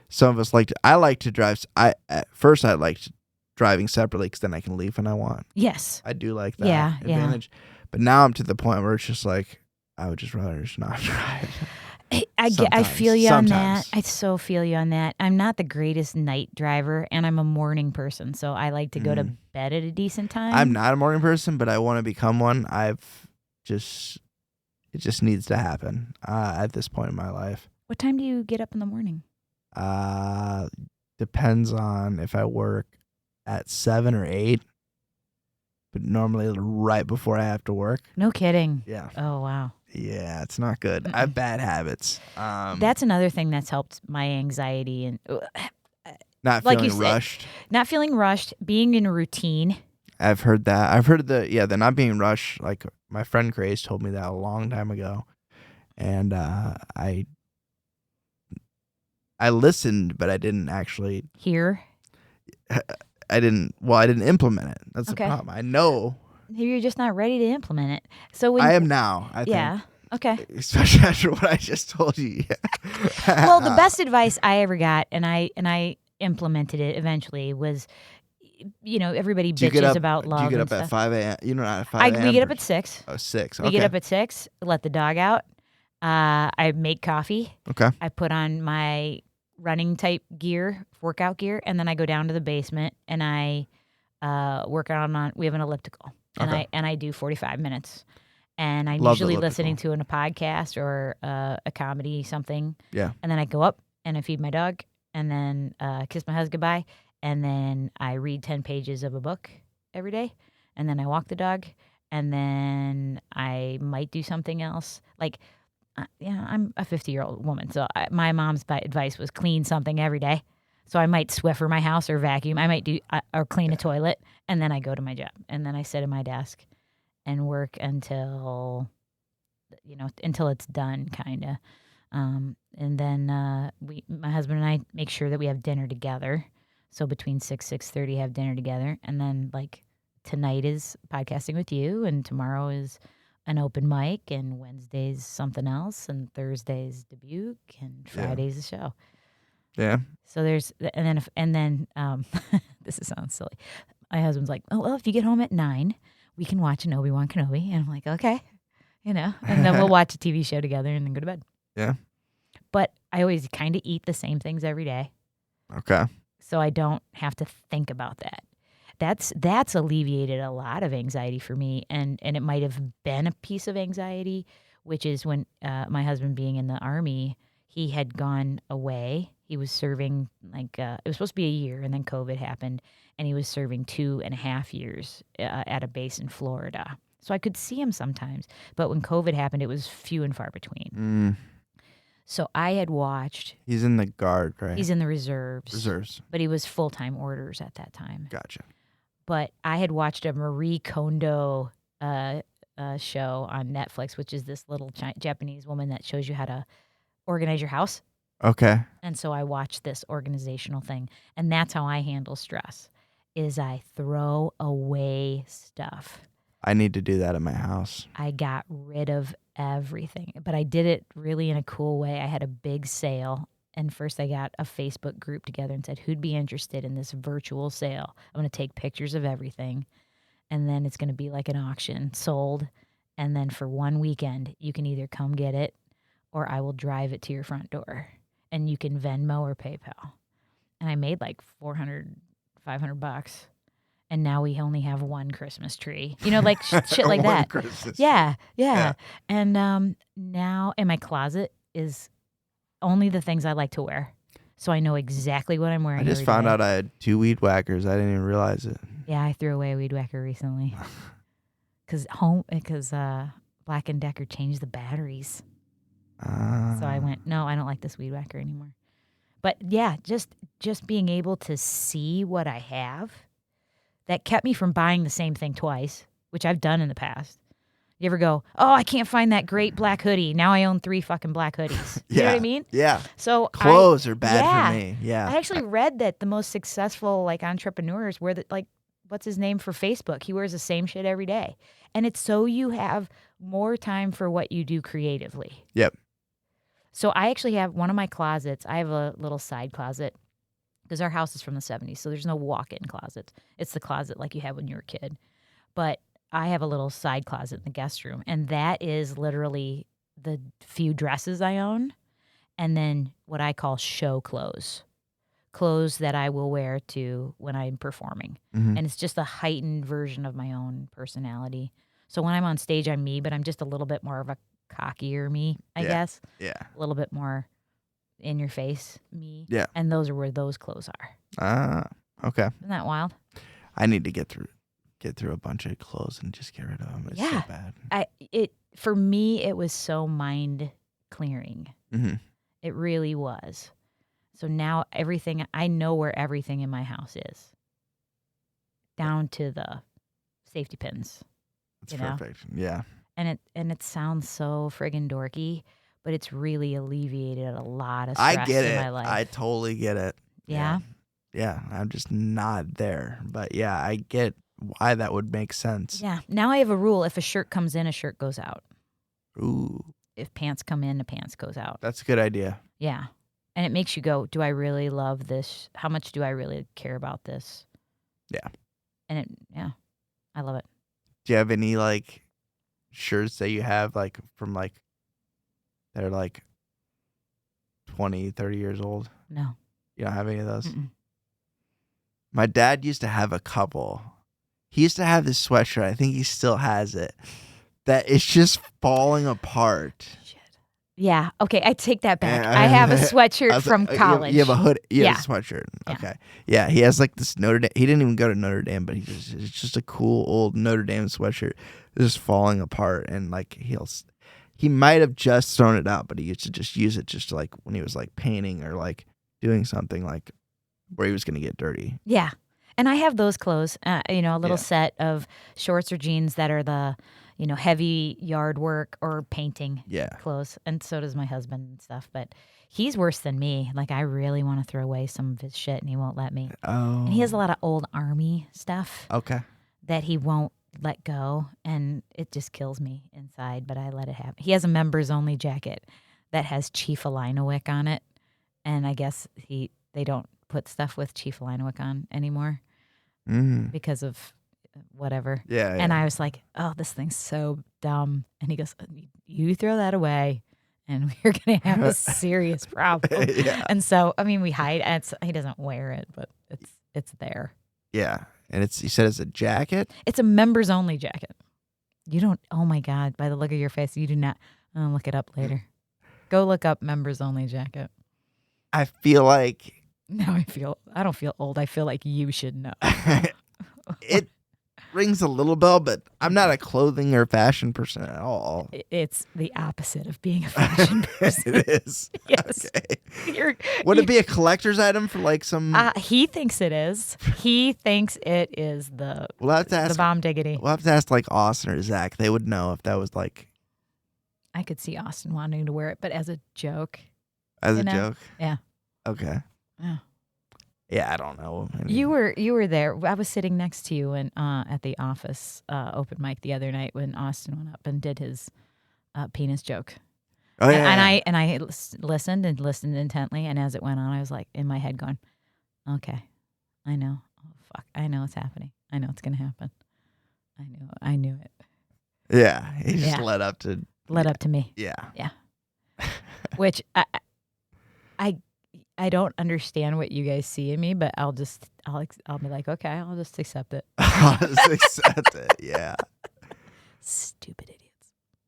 Speaker 1: some of us I like to drive. At first I liked driving separately because then I can leave when I want.
Speaker 2: Yes.
Speaker 1: I do like that advantage. But now I'm to the point where it's just like, I would just rather just not drive.
Speaker 2: I feel you on that. I so feel you on that. I'm not the greatest night driver, and I'm a morning person, so I like to go to bed at a decent time.
Speaker 1: I'm not a morning person, but I want to become one. It just needs to happen at this point in my life.
Speaker 2: What time do you get up in the morning?
Speaker 1: Depends on if I work at 7 or 8, but normally right before I have to work.
Speaker 2: No kidding.
Speaker 1: Yeah.
Speaker 2: Oh, wow.
Speaker 1: Yeah, it's not good. I have bad habits.
Speaker 2: That's another thing that's helped my anxiety. And
Speaker 1: Not
Speaker 2: like you
Speaker 1: feeling
Speaker 2: said,
Speaker 1: rushed.
Speaker 2: not feeling rushed, being in a routine.
Speaker 1: I've heard that. I've heard the not being rushed. Like my friend Grace told me that a long time ago, and I listened, but I didn't actually.
Speaker 2: Here.
Speaker 1: I didn't. Well, I didn't implement it. That's the
Speaker 2: Okay.
Speaker 1: problem. I know.
Speaker 2: Maybe you're just not ready to implement it. So when
Speaker 1: I am now. I
Speaker 2: yeah.
Speaker 1: think.
Speaker 2: Okay.
Speaker 1: Especially after what I just told you.
Speaker 2: Well, the best advice I ever got, and I implemented it eventually, was, everybody
Speaker 1: Do you get
Speaker 2: bitches
Speaker 1: up?
Speaker 2: about
Speaker 1: Do
Speaker 2: love
Speaker 1: you get
Speaker 2: and
Speaker 1: up at
Speaker 2: stuff.
Speaker 1: 5 a.m.? You know, not at 5 a.m.
Speaker 2: We get up at 6.
Speaker 1: Oh, 6.
Speaker 2: We
Speaker 1: Okay.
Speaker 2: get up at 6. Let the dog out. I make coffee.
Speaker 1: Okay.
Speaker 2: I put on my running type gear, workout gear, and then I go down to the basement and I work on. We have an elliptical, and
Speaker 1: Okay.
Speaker 2: I do 45 minutes, and I'm
Speaker 1: Love the
Speaker 2: usually
Speaker 1: elliptical.
Speaker 2: listening to a podcast or a comedy something.
Speaker 1: Yeah.
Speaker 2: And then I go up and I feed my dog, and then kiss my husband goodbye, and then I read 10 pages of a book every day, and then I walk the dog, and then I might do something else. Like, I'm a 50-year-old woman, so my mom's advice was clean something every day. So I might Swiffer my house or vacuum. I might do or clean a toilet, and then I go to my job, and then I sit at my desk and work until it's done, kind of. And then my husband and I make sure that we have dinner together. So between 6:30, have dinner together, and then like tonight is podcasting with you, and tomorrow is an open mic, and Wednesday's something else, and Thursday's Dubuque, and Friday's a show.
Speaker 1: Yeah.
Speaker 2: So there's and then this sounds silly. My husband's like, oh well, if you get home at 9, we can watch an Obi-Wan Kenobi, and I'm like, okay, and then we'll watch a TV show together, and then go to bed.
Speaker 1: Yeah.
Speaker 2: But I always kind of eat the same things every day,
Speaker 1: Okay.
Speaker 2: so I don't have to think about that. That's alleviated a lot of anxiety for me, and it might have been a piece of anxiety, which is when my husband being in the Army, he had gone away. He was serving it was supposed to be a year, and then COVID happened, and he was serving 2.5 years at a base in Florida. So I could see him sometimes, but when COVID happened, it was few and far between. So I had watched.
Speaker 1: He's in the Guard, right?
Speaker 2: He's in the reserves.
Speaker 1: Reserves.
Speaker 2: But he was full-time orders at that time.
Speaker 1: Gotcha.
Speaker 2: But I had watched a Marie Kondo show on Netflix, which is this little Japanese woman that shows you how to organize your house.
Speaker 1: Okay.
Speaker 2: And so I watched this organizational thing, and that's how I handle stress, is I throw away stuff.
Speaker 1: I need to do that at my house.
Speaker 2: I got rid of everything, but I did it really in a cool way. I had a big sale, and first I got a Facebook group together and said, who'd be interested in this virtual sale? I'm going to take pictures of everything, and then it's going to be like an auction, sold, and then for one weekend, you can either come get it or I will drive it to your front door, and you can Venmo or PayPal. And I made like $400, $500. And now we only have one Christmas tree, like shit like that. Yeah. And now, and my closet is only the things I like to wear, so I know exactly what I'm wearing.
Speaker 1: I just found out I had 2 weed whackers. I didn't even realize it.
Speaker 2: Yeah, I threw away a weed whacker recently because Black & Decker changed the batteries. So I went, no, I don't like this weed whacker anymore. But yeah, just being able to see what I have. That kept me from buying the same thing twice, which I've done in the past. You ever go, oh, I can't find that great black hoodie. Now I own 3 fucking black hoodies. You know what I mean?
Speaker 1: Yeah.
Speaker 2: So
Speaker 1: clothes are bad for me. Yeah.
Speaker 2: I actually read that the most successful entrepreneurs wear what's his name for Facebook? He wears the same shit every day. And it's so you have more time for what you do creatively.
Speaker 1: Yep.
Speaker 2: So I actually have one of my closets. I have a little side closet. Because our house is from the 70s, so there's no walk-in closet. It's the closet like you had when you were a kid. But I have a little side closet in the guest room, and that is literally the few dresses I own, and then what I call show clothes that I will wear to when I'm performing.
Speaker 1: Mm-hmm.
Speaker 2: And it's just a heightened version of my own personality. So when I'm on stage, I'm me, but I'm just a little bit more of a cockier me, I guess.
Speaker 1: Yeah.
Speaker 2: A little bit more in your face me.
Speaker 1: Yeah.
Speaker 2: And those are where those clothes are.
Speaker 1: Ah, okay.
Speaker 2: Isn't that wild?
Speaker 1: I need to get through a bunch of clothes and just get rid of them. It's so bad.
Speaker 2: For me, it was so mind clearing.
Speaker 1: Mm-hmm.
Speaker 2: It really was. So now I know where everything in my house is, down to the safety pins.
Speaker 1: That's perfect. Yeah.
Speaker 2: And it sounds so friggin' dorky, but it's really alleviated a lot of
Speaker 1: I
Speaker 2: stress
Speaker 1: get
Speaker 2: in
Speaker 1: it.
Speaker 2: my life.
Speaker 1: I totally get it.
Speaker 2: Yeah.
Speaker 1: Yeah. I'm just not there. But yeah, I get why that would make sense.
Speaker 2: Yeah. Now I have a rule. If a shirt comes in, a shirt goes out.
Speaker 1: Ooh.
Speaker 2: If pants come in, the pants goes out.
Speaker 1: That's a good idea.
Speaker 2: Yeah. And it makes you go, do I really love this? How much do I really care about this?
Speaker 1: Yeah.
Speaker 2: And I love it.
Speaker 1: Do you have any like shirts that you have like from like that are like 20, 30 years old?
Speaker 2: No.
Speaker 1: You don't have any of those?
Speaker 2: Mm-mm.
Speaker 1: My dad used to have a couple. He used to have this sweatshirt. I think he still has it. That it's just falling apart.
Speaker 2: Shit. Yeah. Okay. I take that back. I have a sweatshirt from college.
Speaker 1: You have a hood. You have
Speaker 2: Yeah.
Speaker 1: a sweatshirt.
Speaker 2: Yeah.
Speaker 1: Okay. Yeah. He has like this Notre Dame. He didn't even go to Notre Dame, but it's just a cool old Notre Dame sweatshirt. It's just falling apart, and like he might have just thrown it out, but he used to just use it just to, like when he was like painting or like doing something like where he was gonna get dirty.
Speaker 2: Yeah. And I have those clothes, a little set of shorts or jeans that are the, heavy yard work or painting clothes. And so does my husband and stuff. But he's worse than me. Like, I really want to throw away some of his shit, and he won't let me.
Speaker 1: Oh.
Speaker 2: And he has a lot of old Army stuff.
Speaker 1: Okay.
Speaker 2: That he won't let go. And it just kills me inside, but I let it happen. He has a members-only jacket that has Chief Alinowick on it. And I guess they don't put stuff with Chief Alinowick on anymore because of whatever.
Speaker 1: Yeah.
Speaker 2: And I was like, oh, this thing's so dumb. And he goes, you throw that away and we're going to have a serious problem.
Speaker 1: Yeah.
Speaker 2: And so, I mean, we hide. He doesn't wear it, but it's there.
Speaker 1: Yeah. And you said it's a jacket?
Speaker 2: It's a members only jacket. You don't, oh my God, by the look of your face, you do not, look it up later. Go look up members only jacket.
Speaker 1: I feel like
Speaker 2: Now I don't feel old. I feel like you should know.
Speaker 1: it rings a little bell, but I'm not a clothing or fashion person at all.
Speaker 2: It's the opposite of being a fashion person.
Speaker 1: It is.
Speaker 2: Yes.
Speaker 1: Okay. Would it be a collector's item for like some?
Speaker 2: He thinks it is. He thinks it is the bomb diggity.
Speaker 1: We'll have to ask like Austin or Zach. They would know if that was like.
Speaker 2: I could see Austin wanting to wear it, but as a joke.
Speaker 1: As a joke?
Speaker 2: Yeah.
Speaker 1: Okay.
Speaker 2: Yeah.
Speaker 1: Yeah, I don't know. I mean,
Speaker 2: you were there. I was sitting next to you at the office open mic the other night when Austin went up and did his penis joke.
Speaker 1: Oh yeah.
Speaker 2: And I listened intently, and as it went on, I was like in my head going, "Okay, I know. Oh fuck, I know it's happening. I know it's gonna happen. I knew it."
Speaker 1: Yeah, he just led up to
Speaker 2: me.
Speaker 1: Yeah.
Speaker 2: Yeah. Which I don't understand what you guys see in me, but I'll be like, okay, I'll just accept it.
Speaker 1: I'll just accept it. Yeah.
Speaker 2: Stupid idiots.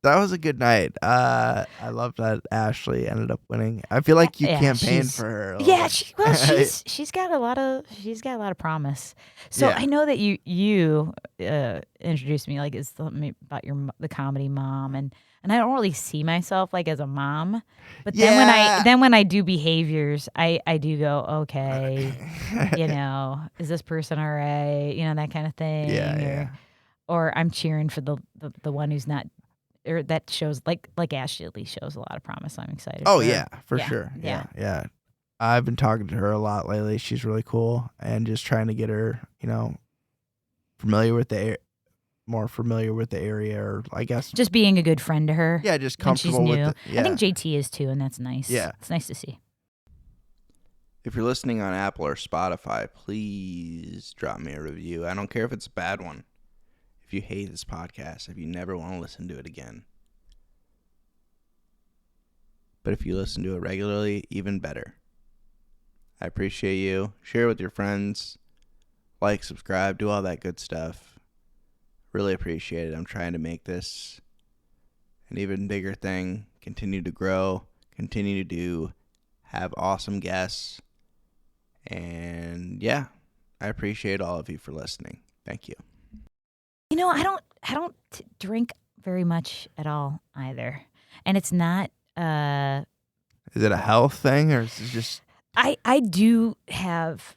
Speaker 1: That was a good night. I love that Ashley ended up winning. I feel like you campaigned for her.
Speaker 2: Yeah, she's got a lot of promise. So I know that you introduced me like it's something about the comedy mom, and I don't really see myself like as a mom. But then when I do behaviors, I do go, okay, is this person all right? That kind of thing.
Speaker 1: Yeah.
Speaker 2: Or I'm cheering for the one who's not. Or that shows like Ashley shows a lot of promise. I'm excited.
Speaker 1: Oh
Speaker 2: for
Speaker 1: yeah,
Speaker 2: her.
Speaker 1: for sure. Yeah. I've been talking to her a lot lately. She's really cool, and just trying to get her, more familiar with the area, or I guess
Speaker 2: just being a good friend to her.
Speaker 1: Yeah, just comfortable with it. Yeah.
Speaker 2: I think JT is too, and that's nice.
Speaker 1: Yeah,
Speaker 2: it's nice to see.
Speaker 1: If you're listening on Apple or Spotify, please drop me a review. I don't care if it's a bad one. If you hate this podcast, if you never want to listen to it again. But if you listen to it regularly, even better. I appreciate you. Share it with your friends. Like, subscribe, do all that good stuff. Really appreciate it. I'm trying to make this an even bigger thing. Continue to grow. Continue to have awesome guests. And yeah, I appreciate all of you for listening. Thank you.
Speaker 2: I don't drink very much at all either. And it's not
Speaker 1: Is it a health thing, or is it just
Speaker 2: I do have,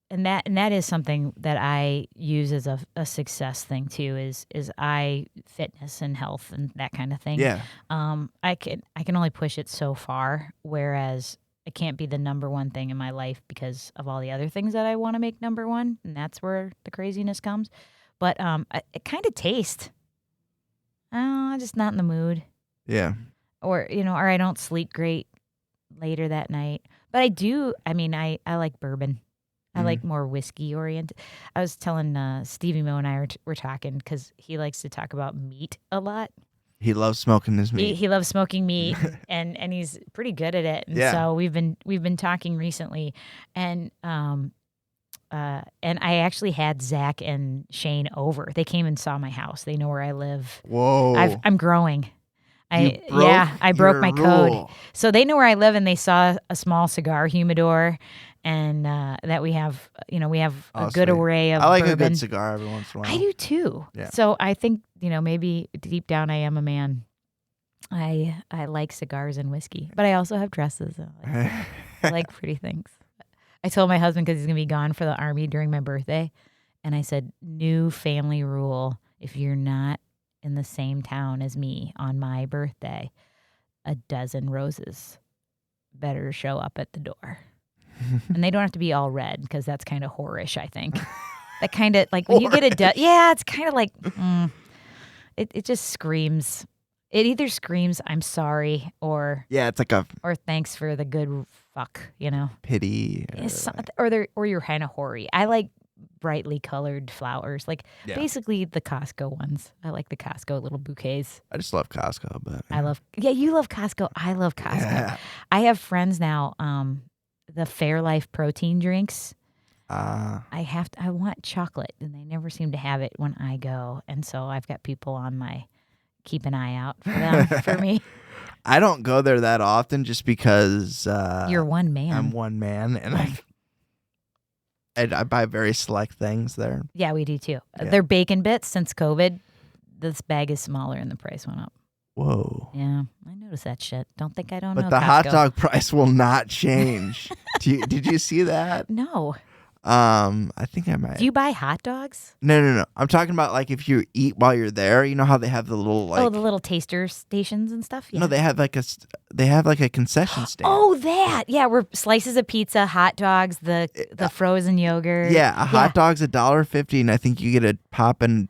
Speaker 2: and that is something that I use as a success thing too. Is I fitness and health and that kind of thing.
Speaker 1: Yeah.
Speaker 2: I can only push it so far, whereas it can't be the number one thing in my life because of all the other things that I want to make number one, and that's where the craziness comes. But it kind of taste. I'm just not in the mood,
Speaker 1: Yeah.
Speaker 2: or or I don't sleep great later that night. But I do. I mean, I like bourbon. I
Speaker 1: Mm.
Speaker 2: like more whiskey oriented. I was telling Stevie Mo and I were talking because he likes to talk about meat a lot.
Speaker 1: He loves smoking his
Speaker 2: He,
Speaker 1: meat.
Speaker 2: he loves smoking meat and he's pretty good at it. And
Speaker 1: Yeah.
Speaker 2: so we've been talking recently, and I actually had Zach and Shane over. They came and saw my house. They know where I live.
Speaker 1: Whoa.
Speaker 2: I'm growing.
Speaker 1: You broke
Speaker 2: I broke
Speaker 1: your
Speaker 2: my code.
Speaker 1: rule.
Speaker 2: So they know where I live, and they saw a small cigar humidor, and that we have a good
Speaker 1: Sweet.
Speaker 2: array of
Speaker 1: I like
Speaker 2: bourbon.
Speaker 1: a good cigar every once in a while.
Speaker 2: I do too.
Speaker 1: Yeah.
Speaker 2: So I think maybe deep down I am a man. I like cigars and whiskey, but I also have dresses. I like pretty things. I told my husband, because he's gonna be gone for the Army during my birthday, and I said, new family rule: if you're not in the same town as me on my birthday, a dozen roses better show up at the door. And they don't have to be all red, because that's kind of whorish, I think. That kind of, like, when you get yeah, it's kind of like, it just screams. It either screams, I'm sorry, or
Speaker 1: Yeah, it's like a
Speaker 2: or thanks for the good fuck,
Speaker 1: pity.
Speaker 2: Or you're kind of hoary. I like brightly colored flowers, like basically the Costco ones. I like the Costco little bouquets.
Speaker 1: I just love Costco, but
Speaker 2: you love Costco. I love Costco.
Speaker 1: Yeah.
Speaker 2: I have friends now, the Fairlife protein drinks. I want chocolate, and they never seem to have it when I go. And so I've got people on my keep an eye out for them for me.
Speaker 1: I don't go there that often just because
Speaker 2: You're one man.
Speaker 1: I'm one man, and I buy very select things there.
Speaker 2: Yeah, we do too.
Speaker 1: Yeah.
Speaker 2: They're bacon bits. Since COVID, this bag is smaller and the price went up.
Speaker 1: Whoa.
Speaker 2: Yeah, I noticed that shit. Don't think I don't know.
Speaker 1: But the
Speaker 2: Costco.
Speaker 1: hot dog price will not change. Did you see that?
Speaker 2: No.
Speaker 1: I think I might.
Speaker 2: Do you buy hot dogs?
Speaker 1: No. I'm talking about, like, if you eat while you're there. You know how they have the little, like,
Speaker 2: the little taster stations and stuff. Yeah.
Speaker 1: No, they have like a concession stand.
Speaker 2: Oh, that. Yeah, where slices of pizza, hot dogs, the frozen yogurt.
Speaker 1: Yeah, a hot dog's $1.50, and I think you get a pop and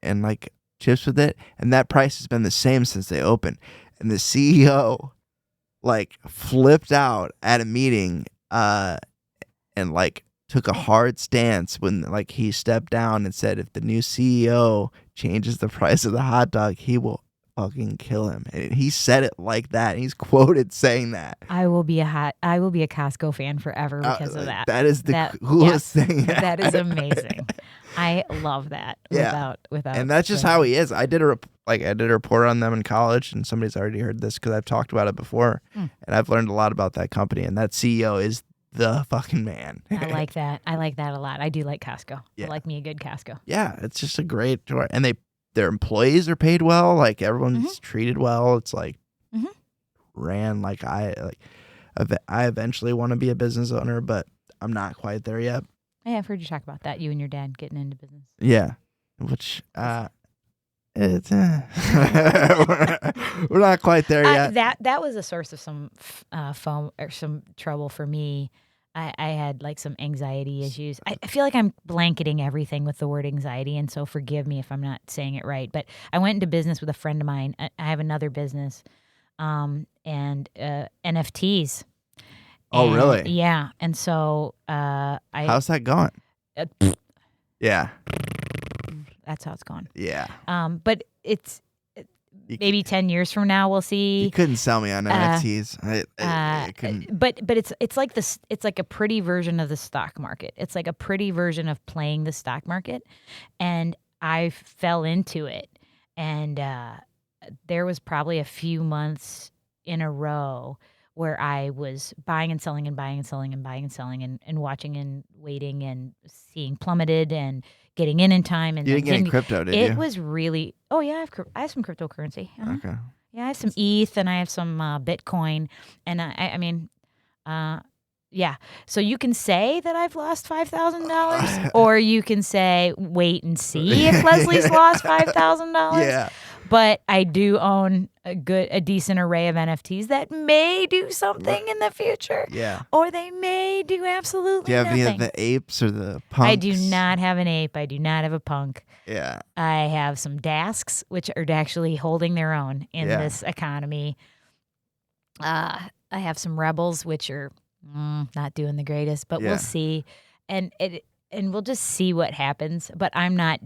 Speaker 1: like chips with it, and that price has been the same since they opened. And the CEO like flipped out at a meeting, and like took a hard stance when like he stepped down and said if the new CEO changes the price of the hot dog, he will fucking kill him. And he said it like that. He's quoted saying that.
Speaker 2: I will be a Costco fan forever because of that.
Speaker 1: That is the coolest thing.
Speaker 2: That is amazing. I love that.
Speaker 1: Yeah.
Speaker 2: Without.
Speaker 1: And that's just how he is. I did a report on them in college, and somebody's already heard this because I've talked about it before, and I've learned a lot about that company. And that CEO is the fucking man.
Speaker 2: I like that. I like that a lot. I do like Costco.
Speaker 1: Yeah.
Speaker 2: I like me a good Costco.
Speaker 1: Yeah, it's just a great tour. And their employees are paid well. Like, everyone's treated well. It's like ran like I eventually want to be a business owner, but I'm not quite there yet.
Speaker 2: Yeah, I've heard you talk about that. You and your dad getting into business.
Speaker 1: Yeah, which it's we're not quite there yet.
Speaker 2: That was a source of some foam or some trouble for me. I had like some anxiety issues. I feel like I'm blanketing everything with the word anxiety, and so forgive me if I'm not saying it right. But I went into business with a friend of mine. I have another business, and NFTs.
Speaker 1: Oh, really?
Speaker 2: Yeah. And so
Speaker 1: how's that going? Yeah.
Speaker 2: That's how it's going.
Speaker 1: Yeah.
Speaker 2: But it's maybe 10 years from now we'll see.
Speaker 1: You couldn't sell me on NFTs. I couldn't.
Speaker 2: But it's like this. It's like a pretty version of the stock market. It's like a pretty version of playing the stock market, and I fell into it. And there was probably a few months in a row where I was buying and selling and buying and selling and buying and selling and watching and waiting and seeing plummeted and getting in time. And
Speaker 1: you didn't get in crypto, did you?
Speaker 2: It was really. Oh yeah, I have some cryptocurrency. Yeah. So you can say that I've lost $5,000, or you can say, wait and see if Leslie's lost $5,000.
Speaker 1: Yeah.
Speaker 2: But I do own a decent array of NFTs that may do something in the future.
Speaker 1: Yeah.
Speaker 2: Or they may do absolutely
Speaker 1: Do you have
Speaker 2: nothing.
Speaker 1: any of the apes or the punks?
Speaker 2: I do not have an ape. I do not have a punk.
Speaker 1: Yeah.
Speaker 2: I have some dasks, which are actually holding their own in
Speaker 1: Yeah.
Speaker 2: this economy. I have some rebels, which are not doing the greatest, but
Speaker 1: Yeah.
Speaker 2: we'll see, and we'll just see what happens. But I'm not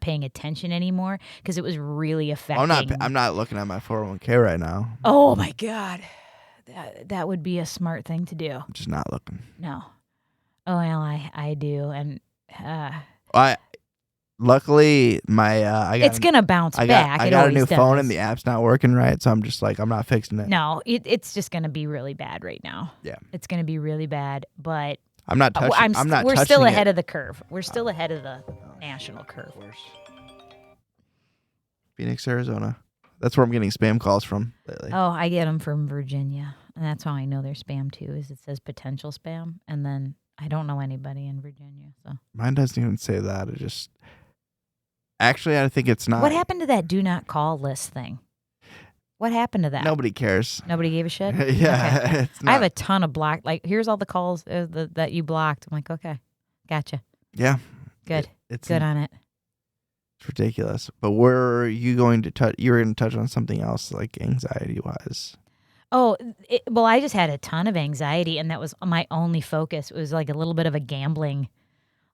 Speaker 2: paying attention anymore because it was really affecting.
Speaker 1: I'm not looking at my 401k right now.
Speaker 2: Oh my God, that would be a smart thing to do.
Speaker 1: I'm just not looking.
Speaker 2: No, oh well, I do, and
Speaker 1: luckily my
Speaker 2: it's gonna bounce back.
Speaker 1: I got a new phone and the app's not working right, so I'm just like, I'm not fixing it.
Speaker 2: No, it's just gonna be really bad right now.
Speaker 1: Yeah,
Speaker 2: it's gonna be really bad, but
Speaker 1: I'm not touching.
Speaker 2: We're still ahead of the curve. We're still ahead of the national curve.
Speaker 1: Phoenix, Arizona. That's where I'm getting spam calls from lately.
Speaker 2: Oh, I get them from Virginia, and that's how I know they're spam too. Is it says potential spam, and then I don't know anybody in Virginia, so
Speaker 1: mine doesn't even say that. It just actually, I think it's not.
Speaker 2: What happened to that do not call list thing? What happened to that?
Speaker 1: Nobody cares.
Speaker 2: Nobody gave a shit?
Speaker 1: Yeah.
Speaker 2: Okay.
Speaker 1: It's not.
Speaker 2: I have a ton of blocked. Like, here's all the calls that you blocked. I'm like, okay, gotcha.
Speaker 1: Yeah.
Speaker 2: Good.
Speaker 1: It's
Speaker 2: good on it.
Speaker 1: It's ridiculous. But where are you going to touch? You were going to touch on something else, like anxiety-wise.
Speaker 2: Oh, well, I just had a ton of anxiety, and that was my only focus. It was like a little bit of a gambling,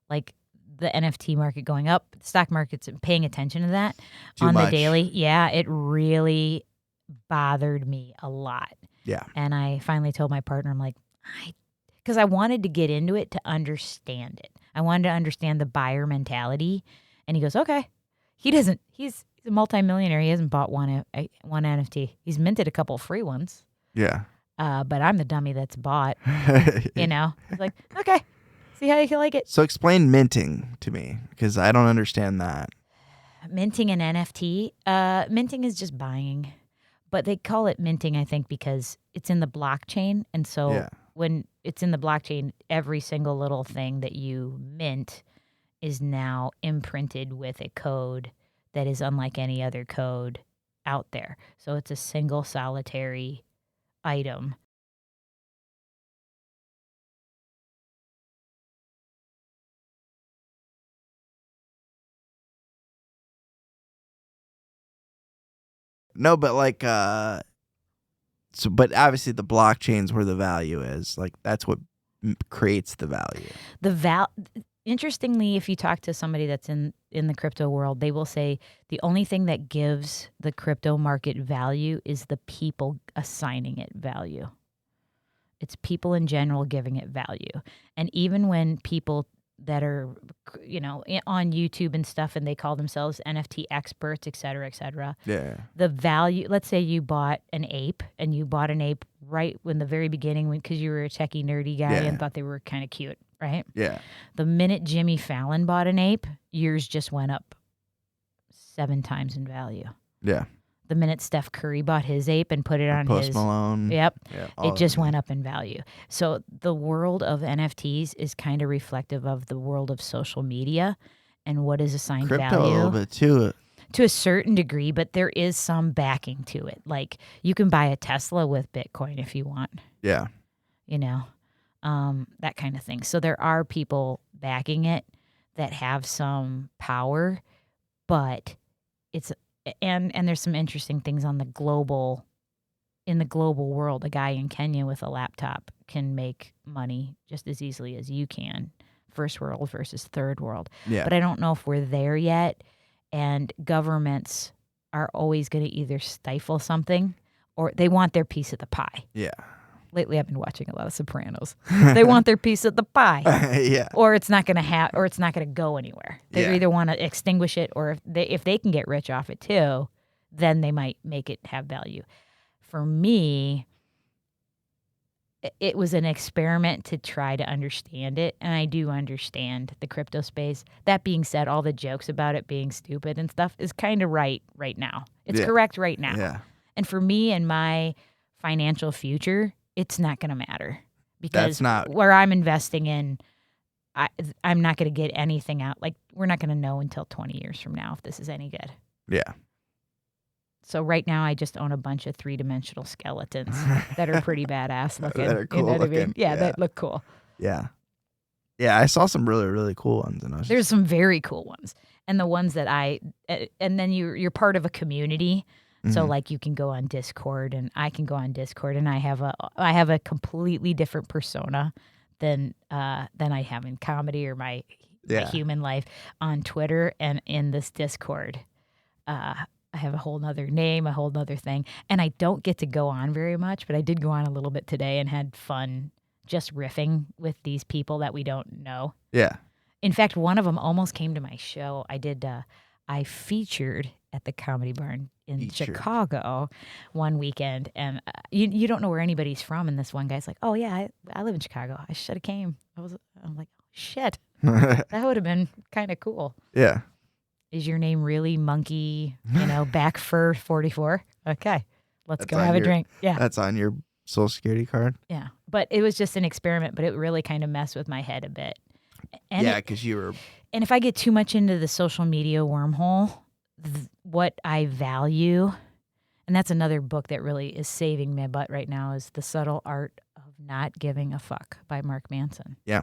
Speaker 2: like the NFT market going up, the stock market's paying attention to that on the daily. Yeah, it really bothered me a lot.
Speaker 1: Yeah.
Speaker 2: And I finally told my partner, I'm like, because I wanted to get into it to understand it. I wanted to understand the buyer mentality. And he goes, okay. He's a multimillionaire. He hasn't bought one NFT. He's minted a couple free ones.
Speaker 1: Yeah.
Speaker 2: But I'm the dummy that's bought. You know? It's like, okay. See how you like it.
Speaker 1: So explain minting to me, because I don't understand that.
Speaker 2: Minting an NFT? Minting is just buying. But they call it minting, I think, because it's in the blockchain. And so when it's in the blockchain, every single little thing that you mint is now imprinted with a code that is unlike any other code out there. So it's a single solitary item.
Speaker 1: No, but like, but obviously the blockchain's where the value is. Like, that's what creates the value.
Speaker 2: Interestingly, if you talk to somebody that's in the crypto world, they will say the only thing that gives the crypto market value is the people assigning it value. It's people in general giving it value. And even when people that are, on YouTube and stuff, and they call themselves NFT experts, et cetera,
Speaker 1: yeah,
Speaker 2: the value, let's say you bought an ape, and you bought an ape right in the very beginning because you were a techie nerdy guy and thought they were kind of cute, right?
Speaker 1: Yeah.
Speaker 2: The minute Jimmy Fallon bought an ape, yours just went up 7 times in value.
Speaker 1: Yeah.
Speaker 2: The minute Steph Curry bought his ape and put it on
Speaker 1: Post
Speaker 2: his
Speaker 1: Malone.
Speaker 2: Yep.
Speaker 1: Yeah,
Speaker 2: it just went up in value. So the world of NFTs is kind of reflective of the world of social media and what is assigned
Speaker 1: Crypto
Speaker 2: value.
Speaker 1: a little bit too.
Speaker 2: To a certain degree, but there is some backing to it. Like, you can buy a Tesla with Bitcoin if you want.
Speaker 1: Yeah.
Speaker 2: That kind of thing. So there are people backing it that have some power, but it's and there's some interesting things in the global world. A guy in Kenya with a laptop can make money just as easily as you can. First world versus third world.
Speaker 1: Yeah.
Speaker 2: But I don't know if we're there yet. And governments are always going to either stifle something or they want their piece of the pie.
Speaker 1: Yeah.
Speaker 2: Lately, I've been watching a lot of Sopranos. They want their piece of the pie.
Speaker 1: Yeah.
Speaker 2: Or it's not going to go anywhere. They either want to extinguish it, or if they can get rich off it too, then they might make it have value. For me, it was an experiment to try to understand it, and I do understand the crypto space. That being said, all the jokes about it being stupid and stuff is kind of right now. It's correct right now.
Speaker 1: Yeah.
Speaker 2: And for me and my financial future, it's not going to matter because
Speaker 1: not
Speaker 2: where I'm investing in, I'm not going to get anything out. Like, we're not going to know until 20 years from now if this is any good.
Speaker 1: Yeah.
Speaker 2: So right now, I just own a bunch of 3-dimensional skeletons that are pretty badass looking.
Speaker 1: That are cool
Speaker 2: you know what I
Speaker 1: looking.
Speaker 2: mean? Yeah,
Speaker 1: Yeah.
Speaker 2: that look cool.
Speaker 1: Yeah. Yeah, I saw some really, really cool ones. And I was
Speaker 2: There's some very cool ones. And the ones that and then you're part of a community. So like you can go on Discord and I can go on Discord and I have a completely different persona than I have in comedy or my human life on Twitter and in this Discord. I have a whole nother name, a whole nother thing. And I don't get to go on very much, but I did go on a little bit today and had fun just riffing with these people that we don't know.
Speaker 1: Yeah.
Speaker 2: In fact, one of them almost came to my show. I featured at the Comedy Barn in Chicago one weekend. And you don't know where anybody's from. And this one guy's like, oh, yeah, I live in Chicago. I should have came. I'm like, oh, shit. That would have been kind of cool.
Speaker 1: Yeah.
Speaker 2: Is your name really Monkey, back fur 44? Okay, let's go have a drink. Yeah.
Speaker 1: That's on your Social Security card?
Speaker 2: Yeah. But it was just an experiment, but it really kind of messed with my head a bit. And
Speaker 1: yeah, because you were...
Speaker 2: And if I get too much into the social media wormhole, what I value, and that's another book that really is saving my butt right now, is The Subtle Art of Not Giving a Fuck by Mark Manson.
Speaker 1: Yeah.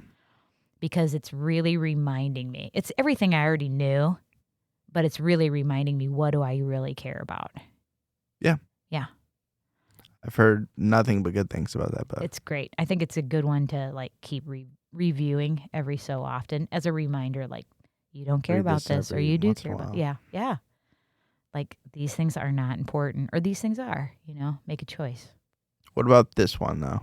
Speaker 1: Because
Speaker 2: it's really reminding me. It's everything I already knew, but it's really reminding me, what do I really care about?
Speaker 1: Yeah.
Speaker 2: Yeah.
Speaker 1: I've heard nothing but good things about that book.
Speaker 2: It's great. I think it's a good one to like keep reviewing every so often as a reminder, like, you don't care about this or you do care about. Yeah. Yeah. Like, these things are not important, or these things are, make a choice.
Speaker 1: What about this one, though?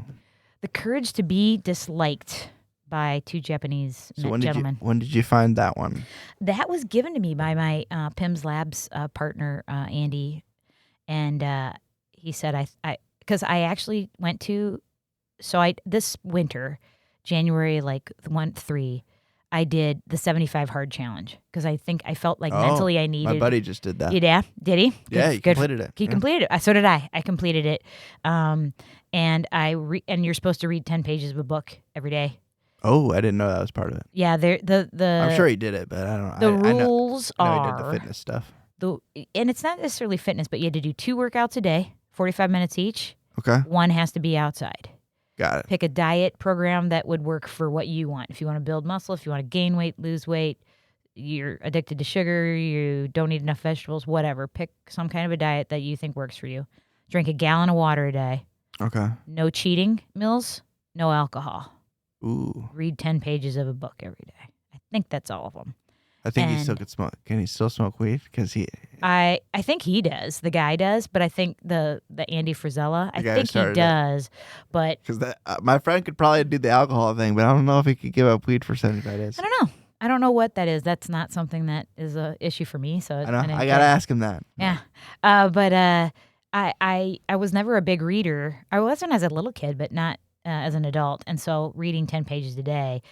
Speaker 2: The Courage to Be Disliked by 2 Japanese gentlemen.
Speaker 1: When did you find that one?
Speaker 2: That was given to me by my PIMS Labs partner, Andy. And he said, because I actually went to, this winter, January 3, I did the 75 hard challenge because I think I felt like mentally I needed.
Speaker 1: My buddy just did that.
Speaker 2: Yeah, did he?
Speaker 1: Yeah, he completed it.
Speaker 2: He completed it. So did I. I completed it. And and you're supposed to read 10 pages of a book every day.
Speaker 1: Oh, I didn't know that was part of it.
Speaker 2: Yeah,
Speaker 1: I'm sure he did it, but I don't know.
Speaker 2: The rules
Speaker 1: I know
Speaker 2: are
Speaker 1: he did the fitness stuff.
Speaker 2: And it's not necessarily fitness, but you had to do 2 workouts a day, 45 minutes each.
Speaker 1: Okay.
Speaker 2: One has to be outside.
Speaker 1: Got it.
Speaker 2: Pick a diet program that would work for what you want. If you want to build muscle, if you want to gain weight, lose weight, you're addicted to sugar, you don't eat enough vegetables, whatever. Pick some kind of a diet that you think works for you. Drink a gallon of water a day.
Speaker 1: Okay.
Speaker 2: No cheating meals, no alcohol.
Speaker 1: Ooh.
Speaker 2: Read 10 pages of a book every day. I think that's all of them.
Speaker 1: I think he still could smoke. Can he still smoke weed? Because
Speaker 2: I think he does. The guy does, but I think the Andy Frisella, I think he does. But
Speaker 1: because my friend could probably do the alcohol thing, but I don't know if he could give up weed for 75 days.
Speaker 2: I don't know. I don't know what that is. That's not something that is an issue for me. So
Speaker 1: I know. I gotta ask him that.
Speaker 2: Yeah. But I was never a big reader. I wasn't as a little kid, but not as an adult. And so reading 10 pages a day.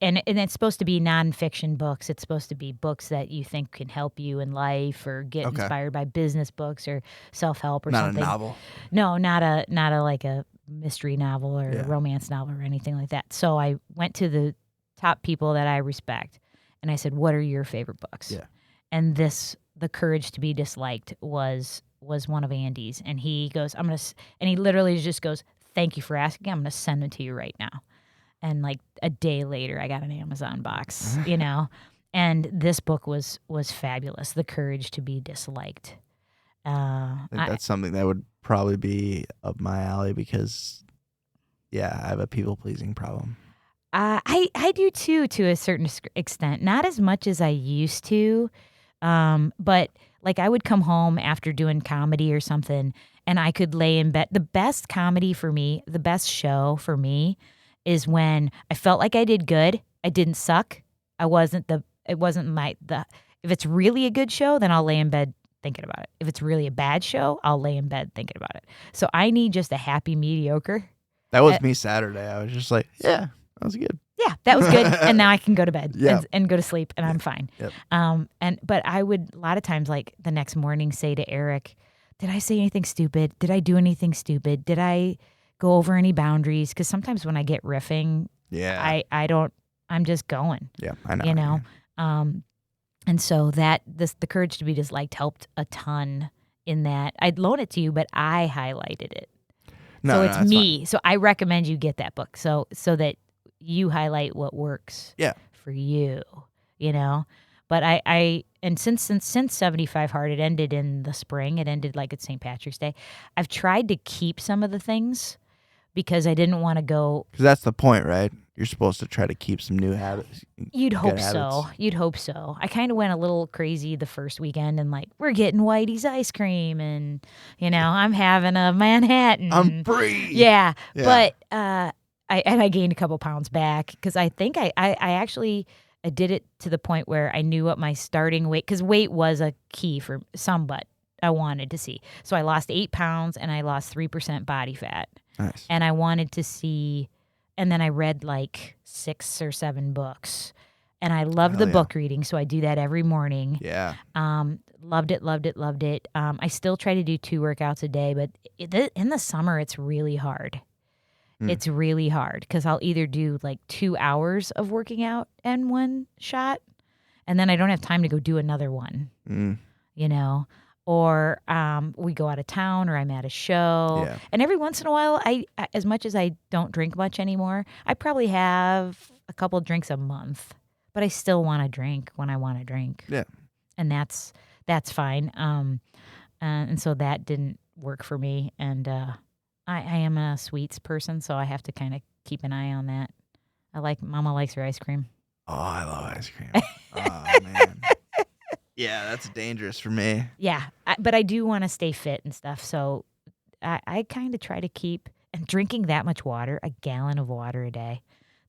Speaker 2: And it's supposed to be nonfiction books. It's supposed to be books that you think can help you in life or get inspired by business books or self-help or something.
Speaker 1: Not a novel.
Speaker 2: No, not a like a mystery novel or a romance novel or anything like that. So I went to the top people that I respect and I said, "What are your favorite books?"
Speaker 1: Yeah.
Speaker 2: And The Courage to Be Disliked was one of Andy's, and he goes, and he literally just goes, "Thank you for asking. I'm going to send it to you right now." And like a day later, I got an Amazon box, and this book was fabulous. The Courage to Be Disliked.
Speaker 1: I think that's something that would probably be up my alley because, I have a people-pleasing problem.
Speaker 2: I do too, to a certain extent. Not as much as I used to, but like I would come home after doing comedy or something, and I could lay in bed. The best comedy for me, the best show for me, is when I felt like I did good. I didn't suck. If it's really a good show, then I'll lay in bed thinking about it. If it's really a bad show, I'll lay in bed thinking about it. So I need just a happy mediocre.
Speaker 1: That was me Saturday. I was just like, yeah, that was good.
Speaker 2: Yeah, that was good. And now I can go to bed and go to sleep and I'm fine.
Speaker 1: Yep.
Speaker 2: But I would a lot of times like the next morning say to Eric, did I say anything stupid? Did I do anything stupid? Did I go over any boundaries, because sometimes when I get riffing,
Speaker 1: Yeah.
Speaker 2: I don't. I'm just going.
Speaker 1: Yeah, I know.
Speaker 2: You know. And so the Courage to Be Disliked helped a ton in that. I'd loan it to you, but I highlighted it.
Speaker 1: No,
Speaker 2: So
Speaker 1: no,
Speaker 2: it's
Speaker 1: that's
Speaker 2: me.
Speaker 1: fine.
Speaker 2: So I recommend you get that book so that you highlight what works
Speaker 1: Yeah.
Speaker 2: for you, you know? But and since 75 Hard, it ended in the spring. It ended like it's St. Patrick's Day. I've tried to keep some of the things because I didn't want to go.
Speaker 1: Because that's the point, right? You're supposed to try to keep some new habits.
Speaker 2: You'd
Speaker 1: good
Speaker 2: hope
Speaker 1: habits.
Speaker 2: so. You'd hope so. I kind of went a little crazy the first weekend and like, we're getting Whitey's ice cream and, I'm having a Manhattan.
Speaker 1: I'm free.
Speaker 2: Yeah.
Speaker 1: Yeah.
Speaker 2: But I gained a couple pounds back because I think I actually I did it to the point where I knew what my starting weight, because weight was a key for some, but I wanted to see. So I lost 8 pounds and I lost 3% body fat.
Speaker 1: Nice.
Speaker 2: And I wanted to see, and then I read like 6 or 7 books. And I love the book reading, so I do that every morning.
Speaker 1: Yeah.
Speaker 2: Loved it, loved it, loved it. I still try to do 2 workouts a day, but in the summer, it's really hard. It's really hard because I'll either do like 2 hours of working out and one shot, and then I don't have time to go do another one, or we go out of town or I'm at a show.
Speaker 1: Yeah.
Speaker 2: And every once in a while, I as much as I don't drink much anymore, I probably have a couple drinks a month, but I still want to drink when I want to drink.
Speaker 1: Yeah.
Speaker 2: And that's fine. And so that didn't work for me. And I am a sweets person, so I have to kind of keep an eye on that. Mama likes her ice cream.
Speaker 1: Oh, I love ice cream. Oh, man. Yeah, that's dangerous for me.
Speaker 2: Yeah, but I do want to stay fit and stuff, so I kind of try to keep, and drinking that much water, a gallon of water a day,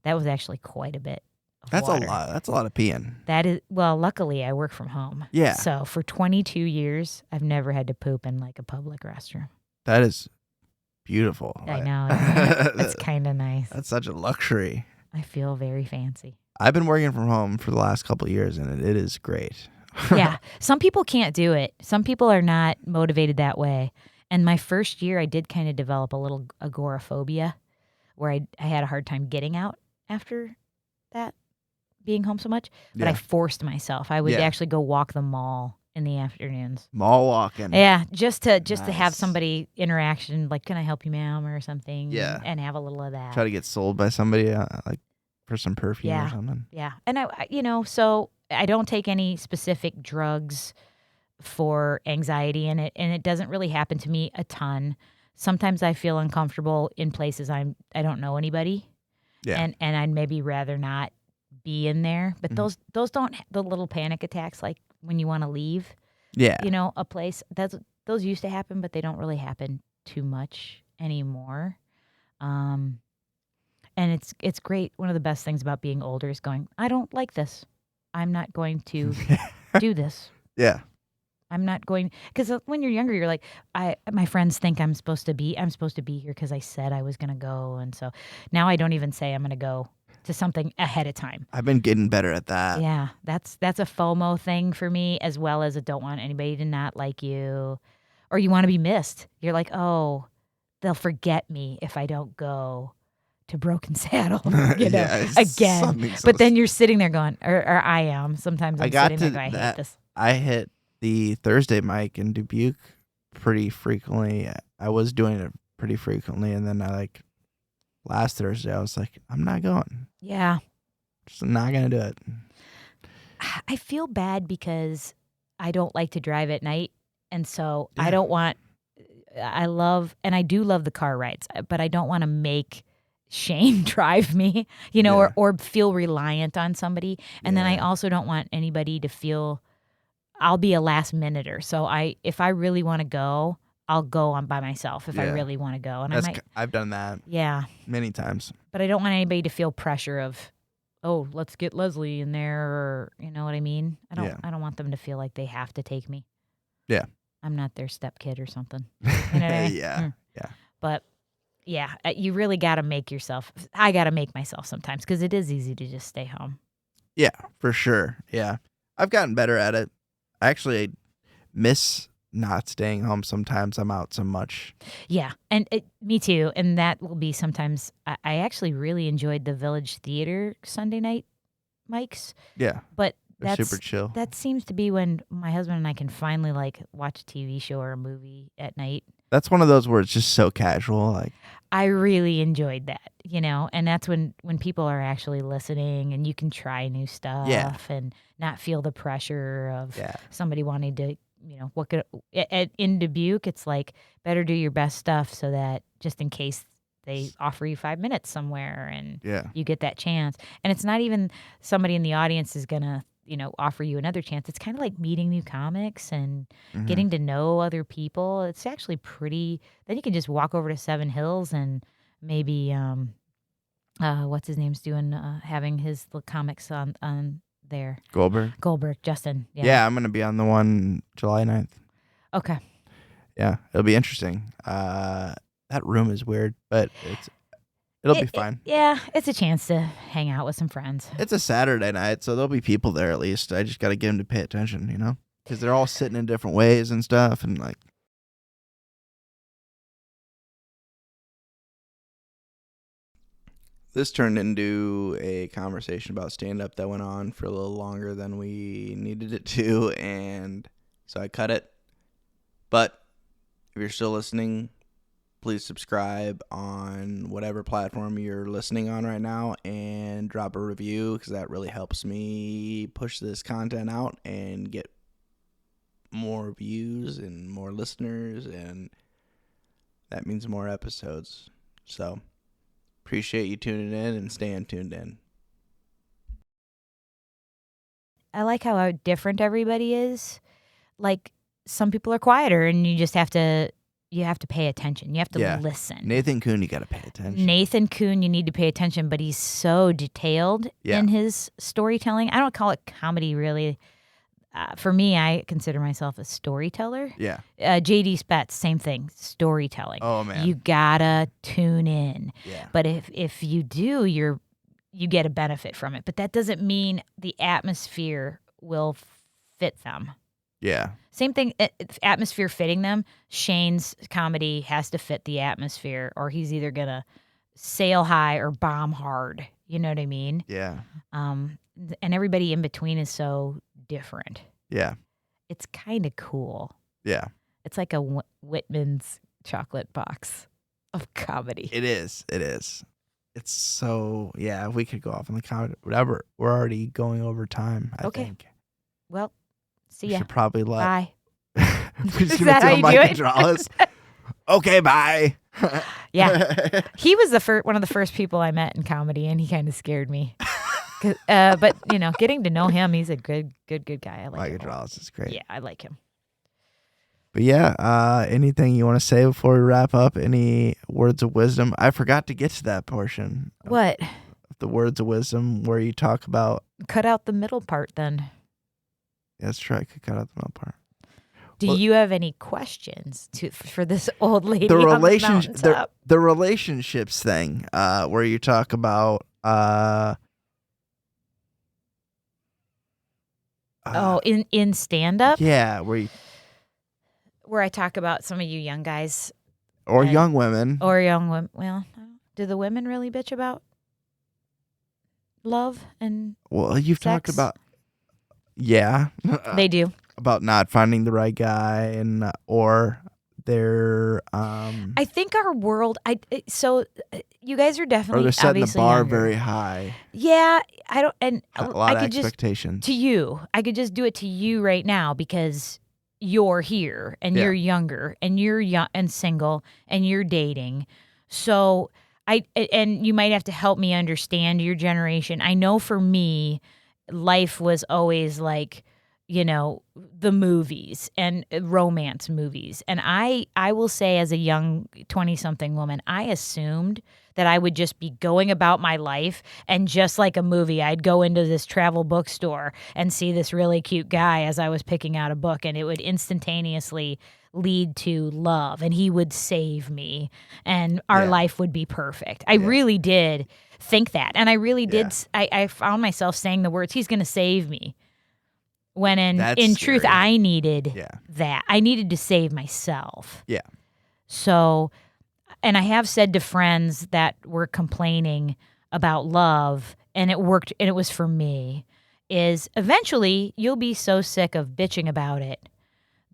Speaker 2: that was actually quite a bit of
Speaker 1: That's
Speaker 2: water.
Speaker 1: a lot. That's a lot of peeing.
Speaker 2: That is, well, luckily I work from home.
Speaker 1: Yeah.
Speaker 2: So for 22 years, I've never had to poop in like a public restroom.
Speaker 1: That is beautiful.
Speaker 2: I know. Isn't it? It's kind of nice.
Speaker 1: That's such a luxury.
Speaker 2: I feel very fancy.
Speaker 1: I've been working from home for the last couple of years, and it is great.
Speaker 2: Yeah. Some people can't do it. Some people are not motivated that way. And my first year, I did kind of develop a little agoraphobia where I had a hard time getting out after that, being home so much. But I forced myself. I would actually go walk the mall in the afternoons.
Speaker 1: Mall walking.
Speaker 2: Yeah, just to have
Speaker 1: Nice.
Speaker 2: somebody interaction, like, can I help you, ma'am, or something?
Speaker 1: Yeah.
Speaker 2: And have a little of that.
Speaker 1: Try to get sold by somebody, like for some perfume or something.
Speaker 2: Yeah. And so I don't take any specific drugs for anxiety, and it doesn't really happen to me a ton. Sometimes I feel uncomfortable in places I don't know anybody.
Speaker 1: Yeah.
Speaker 2: And I'd maybe rather not be in there. But those don't, the little panic attacks, like when you want to leave,
Speaker 1: Yeah.
Speaker 2: a place, those used to happen, but they don't really happen too much anymore. And it's great. One of the best things about being older is going, I don't like this. I'm not going to do this.
Speaker 1: Yeah.
Speaker 2: I'm not going, because when you're younger, you're like, my friends think I'm supposed to be here because I said I was going to go. And so now I don't even say I'm going to go to something ahead of time.
Speaker 1: I've been getting better at that.
Speaker 2: Yeah, that's a FOMO thing for me, as well as I don't want anybody to not like you, or you want to be missed. You're like, oh, they'll forget me if I don't go to Broken Saddle, again. But then you're sitting there going, or I am. Sometimes I'm sitting there going, I hate this.
Speaker 1: I hit the Thursday mic in Dubuque pretty frequently. I was doing it pretty frequently, and then last Thursday I was like, I'm not going.
Speaker 2: Yeah.
Speaker 1: Just not gonna do it.
Speaker 2: I feel bad because I don't like to drive at night, and so I don't want. I love, and I do love the car rides, but I don't want to make Shane drive me, or feel reliant on somebody. And then I also don't want anybody to feel I'll be a last minuter. So if I really want to go, I'll go on by myself if I really want to go. And
Speaker 1: I've done that.
Speaker 2: Yeah.
Speaker 1: Many times.
Speaker 2: But I don't want anybody to feel pressure of, oh, let's get Leslie in there, or you know what I mean? I don't want them to feel like they have to take me.
Speaker 1: Yeah.
Speaker 2: I'm not their stepkid or something. You know what I mean?
Speaker 1: Yeah.
Speaker 2: But yeah, you really got to make yourself. I got to make myself sometimes because it is easy to just stay home.
Speaker 1: Yeah, for sure. Yeah. I've gotten better at it. I actually miss not staying home. Sometimes I'm out so much.
Speaker 2: Yeah, and me too. And that will be sometimes. I actually really enjoyed the Village Theater Sunday night mics,
Speaker 1: Yeah,
Speaker 2: but
Speaker 1: they're super chill.
Speaker 2: that seems to be when my husband and I can finally like watch a TV show or a movie at night.
Speaker 1: That's one of those where it's just so casual. Like,
Speaker 2: I really enjoyed that, and that's when people are actually listening and you can try new stuff and not feel the pressure of somebody wanting to, what could in Dubuque, it's like better do your best stuff so that just in case they offer you 5 minutes somewhere and you get that chance. And it's not even somebody in the audience is going to, offer you another chance. It's kind of like meeting new comics and getting to know other people. It's actually pretty. Then you can just walk over to Seven Hills and maybe, what's his name's doing, having his little comics on there. Goldberg, Justin.
Speaker 1: Yeah, I'm going to be on the one July 9th.
Speaker 2: Okay.
Speaker 1: Yeah, it'll be interesting. That room is weird, but it'll be fine.
Speaker 2: It's a chance to hang out with some friends.
Speaker 1: It's a Saturday night, so there'll be people there at least. I just got to get them to pay attention, because they're all sitting in different ways and stuff, and like. This turned into a conversation about stand-up that went on for a little longer than we needed it to, and so I cut it. But if you're still listening, please subscribe on whatever platform you're listening on right now and drop a review because that really helps me push this content out and get more views and more listeners, and that means more episodes. So appreciate you tuning in and staying tuned in.
Speaker 2: I like how different everybody is. Like some people are quieter and you just have to pay attention. You have to listen.
Speaker 1: Nathan Kuhn, you got to pay attention.
Speaker 2: Nathan Kuhn, you need to pay attention, but he's so detailed in his storytelling. I don't call it comedy, really. For me, I consider myself a storyteller.
Speaker 1: Yeah.
Speaker 2: J.D. Spetz, same thing, storytelling.
Speaker 1: Oh, man.
Speaker 2: You gotta tune in.
Speaker 1: Yeah.
Speaker 2: But if you do, you get a benefit from it. But that doesn't mean the atmosphere will fit them.
Speaker 1: Yeah.
Speaker 2: Same thing, atmosphere fitting them. Shane's comedy has to fit the atmosphere, or he's either going to sail high or bomb hard. You know what I mean?
Speaker 1: Yeah.
Speaker 2: And everybody in between is so different.
Speaker 1: Yeah.
Speaker 2: It's kind of cool.
Speaker 1: Yeah.
Speaker 2: It's like a Whitman's chocolate box of comedy.
Speaker 1: It is. It's so, we could go off on the comedy, whatever. We're already going over time, I think.
Speaker 2: Well, see ya.
Speaker 1: We should probably
Speaker 2: bye.
Speaker 1: We're just
Speaker 2: Is that how you do it?
Speaker 1: Hydraulis. Okay, bye.
Speaker 2: Yeah. He was one of the first people I met in comedy, and he kind of scared me. But, getting to know him, he's a good guy. I like him.
Speaker 1: Hydraulis is great.
Speaker 2: Yeah, I like him.
Speaker 1: But anything you want to say before we wrap up? Any words of wisdom? I forgot to get to that portion.
Speaker 2: What?
Speaker 1: The words of wisdom where you talk about.
Speaker 2: Cut out the middle part then.
Speaker 1: Yeah, that's true. I could cut out the middle part.
Speaker 2: Do you have any questions for this old lady
Speaker 1: the
Speaker 2: on the mountaintop?
Speaker 1: The relationships thing, where you talk about
Speaker 2: in stand-up?
Speaker 1: Yeah,
Speaker 2: where I talk about some of you young guys.
Speaker 1: Or young women.
Speaker 2: Or young women. Well, do the women really bitch about love and
Speaker 1: you've talked about. Yeah.
Speaker 2: They do.
Speaker 1: About not finding the right guy and or their
Speaker 2: I think our world you guys are definitely
Speaker 1: or they're setting the bar
Speaker 2: younger.
Speaker 1: Very high.
Speaker 2: Yeah, I don't and
Speaker 1: a lot of expectations.
Speaker 2: I could just do it to you right now because you're here and you're younger and you're young and single and you're dating. So and you might have to help me understand your generation. I know for me, life was always like, the movies and romance movies. And I will say as a young 20-something woman, I assumed that I would just be going about my life and just like a movie, I'd go into this travel bookstore and see this really cute guy as I was picking out a book and it would instantaneously lead to love and he would save me and our life would be perfect. I really did think that. And I really did. I found myself saying the words, he's going to save me. When in
Speaker 1: That's
Speaker 2: truth,
Speaker 1: scary.
Speaker 2: I needed
Speaker 1: Yeah.
Speaker 2: that. I needed to save myself.
Speaker 1: Yeah.
Speaker 2: So, and I have said to friends that were complaining about love, and it worked, and it was for me, is eventually you'll be so sick of bitching about it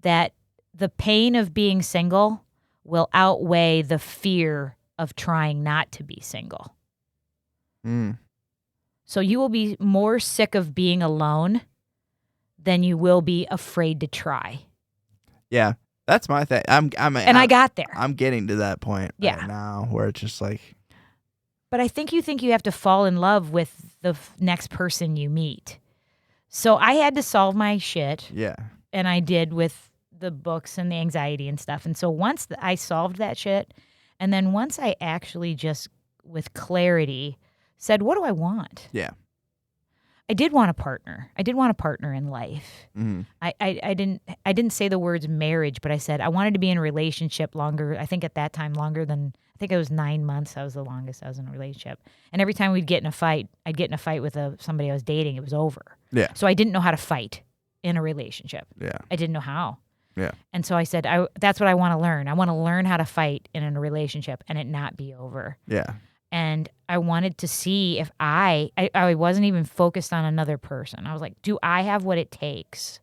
Speaker 2: that the pain of being single will outweigh the fear of trying not to be single.
Speaker 1: Mm.
Speaker 2: So you will be more sick of being alone than you will be afraid to try.
Speaker 1: Yeah. That's my thing.
Speaker 2: I got there.
Speaker 1: I'm getting to that point right now where it's just like.
Speaker 2: But I think you have to fall in love with the next person you meet. So I had to solve my shit.
Speaker 1: Yeah.
Speaker 2: And I did with the books and the anxiety and stuff. And so once I solved that shit, and then once I actually just with clarity said, what do I want?
Speaker 1: Yeah.
Speaker 2: I did want a partner. I did want a partner in life.
Speaker 1: Mm-hmm.
Speaker 2: I didn't say the words marriage, but I said I wanted to be in a relationship longer. I think at that time longer than I think it was 9 months. That was the longest I was in a relationship. And every time we'd get in a fight, I'd get in a fight with somebody I was dating. It was over.
Speaker 1: Yeah.
Speaker 2: So I didn't know how to fight in a relationship.
Speaker 1: Yeah.
Speaker 2: I didn't know how.
Speaker 1: Yeah.
Speaker 2: And so I said, that's what I want to learn. I want to learn how to fight in a relationship and it not be over.
Speaker 1: Yeah.
Speaker 2: And I wanted to see if I wasn't even focused on another person. I was like, do I have what it takes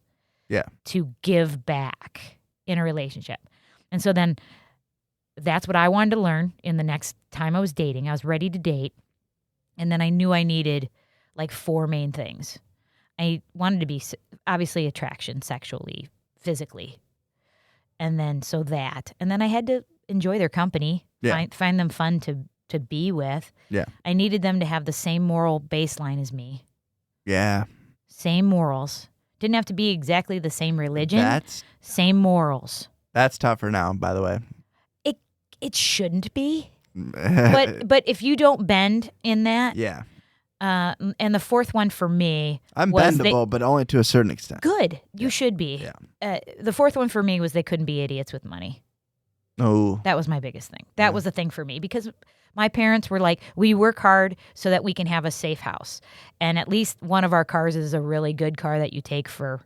Speaker 2: to give back in a relationship? And so then that's what I wanted to learn in the next time I was dating. I was ready to date. And then I knew I needed like 4 main things. I wanted to be obviously attraction, sexually, physically. And then so that. And then I had to enjoy their company, find them fun to be with.
Speaker 1: Yeah.
Speaker 2: I needed them to have the same moral baseline as me.
Speaker 1: Yeah.
Speaker 2: Same morals. Didn't have to be exactly the same religion. Same morals.
Speaker 1: That's tougher now, by the way.
Speaker 2: It shouldn't be. but if you don't bend in that.
Speaker 1: Yeah.
Speaker 2: And the 4th one for me
Speaker 1: I'm bendable, but only to a certain extent.
Speaker 2: Good. You should be.
Speaker 1: Yeah.
Speaker 2: The 4th one for me was they couldn't be idiots with money.
Speaker 1: Oh.
Speaker 2: That was my biggest thing. That was the thing for me because my parents were like, we work hard so that we can have a safe house. And at least one of our cars is a really good car that you take for,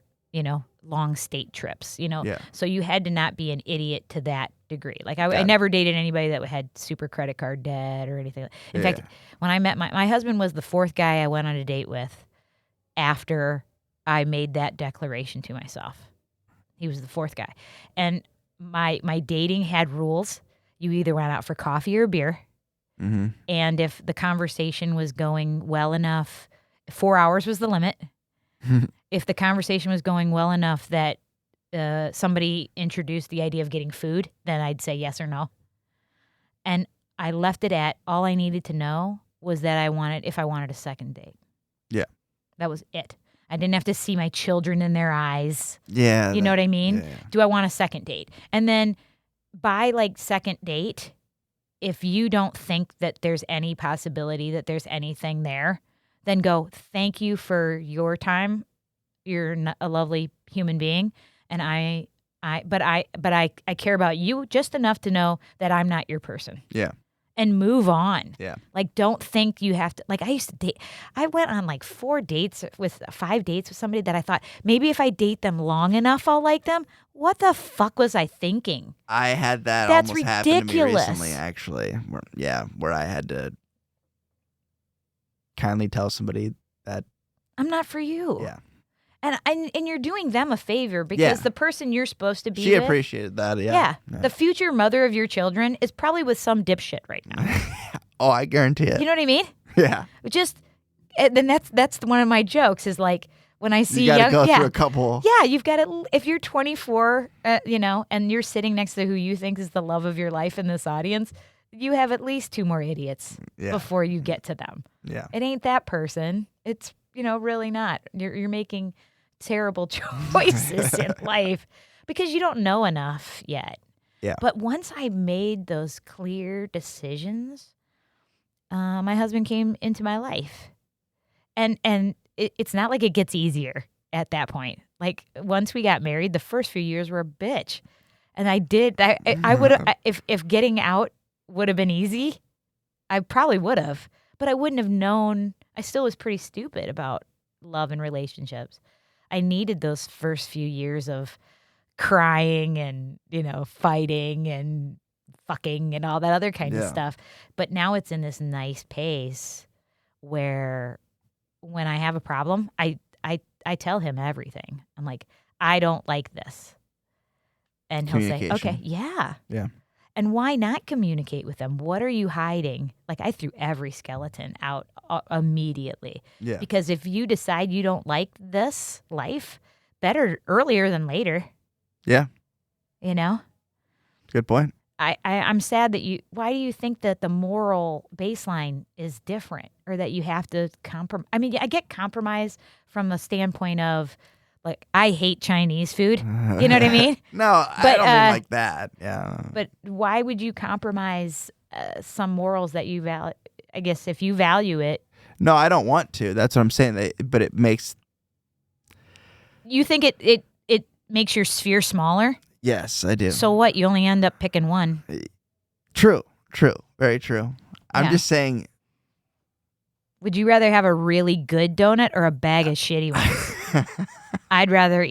Speaker 2: long state trips,
Speaker 1: Yeah.
Speaker 2: So you had to not be an idiot to that degree. Like I never dated anybody that had super credit card debt or anything. In fact, when I met my husband was the 4th guy I went on a date with after I made that declaration to myself. He was the 4th guy. And my dating had rules. You either went out for coffee or beer.
Speaker 1: Mm-hmm.
Speaker 2: And if the conversation was going well enough, 4 hours was the limit. If the conversation was going well enough that somebody introduced the idea of getting food, then I'd say yes or no. And I left it at all I needed to know was that if I wanted a second date.
Speaker 1: Yeah.
Speaker 2: That was it. I didn't have to see my children in their eyes.
Speaker 1: Yeah.
Speaker 2: You know what I mean?
Speaker 1: Yeah.
Speaker 2: Do I want a second date? And then by like second date, if you don't think that there's any possibility that there's anything there, then go, thank you for your time. You're a lovely human being. And I care about you just enough to know that I'm not your person.
Speaker 1: Yeah.
Speaker 2: And move on.
Speaker 1: Yeah.
Speaker 2: Like, don't think you have to, like I used to date, I went on like 5 dates with somebody that I thought maybe if I date them long enough, I'll like them. What the fuck was I thinking?
Speaker 1: I had that
Speaker 2: That's
Speaker 1: almost
Speaker 2: ridiculous.
Speaker 1: happen to me recently, actually. Where I had to kindly tell somebody that
Speaker 2: I'm not for you.
Speaker 1: Yeah.
Speaker 2: And you're doing them a favor because the person you're supposed to be
Speaker 1: she
Speaker 2: with,
Speaker 1: appreciated that. Yeah.
Speaker 2: The future mother of your children is probably with some dipshit right now.
Speaker 1: Oh, I guarantee it.
Speaker 2: You know what I mean?
Speaker 1: Yeah.
Speaker 2: Then that's one of my jokes is like when I see
Speaker 1: you gotta go through a couple.
Speaker 2: Yeah, you've got to. If you're 24, and you're sitting next to who you think is the love of your life in this audience, you have at least 2 more idiots before you get to them.
Speaker 1: Yeah.
Speaker 2: It ain't that person. It's really not. You're making terrible choices in life because you don't know enough yet.
Speaker 1: Yeah.
Speaker 2: But once I made those clear decisions, my husband came into my life, and it's not like it gets easier at that point. Like once we got married, the first few years were a bitch, and I would have if getting out would have been easy, I probably would have, but I wouldn't have known. I still was pretty stupid about love and relationships. I needed those first few years of crying and, fighting and fucking and all that other kind of stuff. But now it's in this nice pace where when I have a problem, I tell him everything. I'm like, I don't like this. And he'll say, okay, yeah.
Speaker 1: Yeah.
Speaker 2: And why not communicate with them? What are you hiding? Like, I threw every skeleton out immediately.
Speaker 1: Yeah.
Speaker 2: Because if you decide you don't like this life, better earlier than later.
Speaker 1: Yeah. Good point.
Speaker 2: I'm sad that why do you think that the moral baseline is different or that you have to compromise? I mean, I get compromise from the standpoint of, like, I hate Chinese food. You know what I mean?
Speaker 1: No, I don't mean like that. Yeah.
Speaker 2: But why would you compromise some morals that you value? I guess if you value it.
Speaker 1: No, I don't want to. That's what I'm saying. But it makes.
Speaker 2: You think it makes your sphere smaller?
Speaker 1: Yes, I do.
Speaker 2: So what? You only end up picking one.
Speaker 1: True. Very true. I'm just saying.
Speaker 2: Would you rather have a really good donut or a bag of shitty ones? I'd rather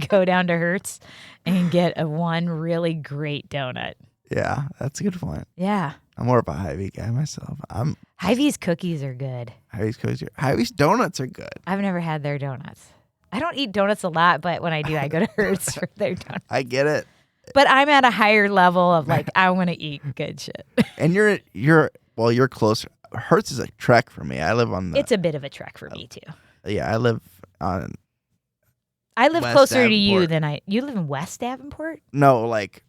Speaker 2: go down to Hertz and get one really great donut.
Speaker 1: Yeah, that's a good point.
Speaker 2: Yeah.
Speaker 1: I'm more of a Hy-Vee guy myself.
Speaker 2: Hy-Vee's cookies are good.
Speaker 1: Hy-Vee's donuts are good.
Speaker 2: I've never had their donuts. I don't eat donuts a lot, but when I do, I go to Hertz for their donuts.
Speaker 1: I get it.
Speaker 2: But I'm at a higher level of, like, I want to eat good shit.
Speaker 1: And you're closer. Hertz is a trek for me. I live on
Speaker 2: It's a bit of a trek for me too.
Speaker 1: Yeah, I live on.
Speaker 2: I live
Speaker 1: West
Speaker 2: closer to you
Speaker 1: Davenport.
Speaker 2: than you live in West Davenport?
Speaker 1: No, like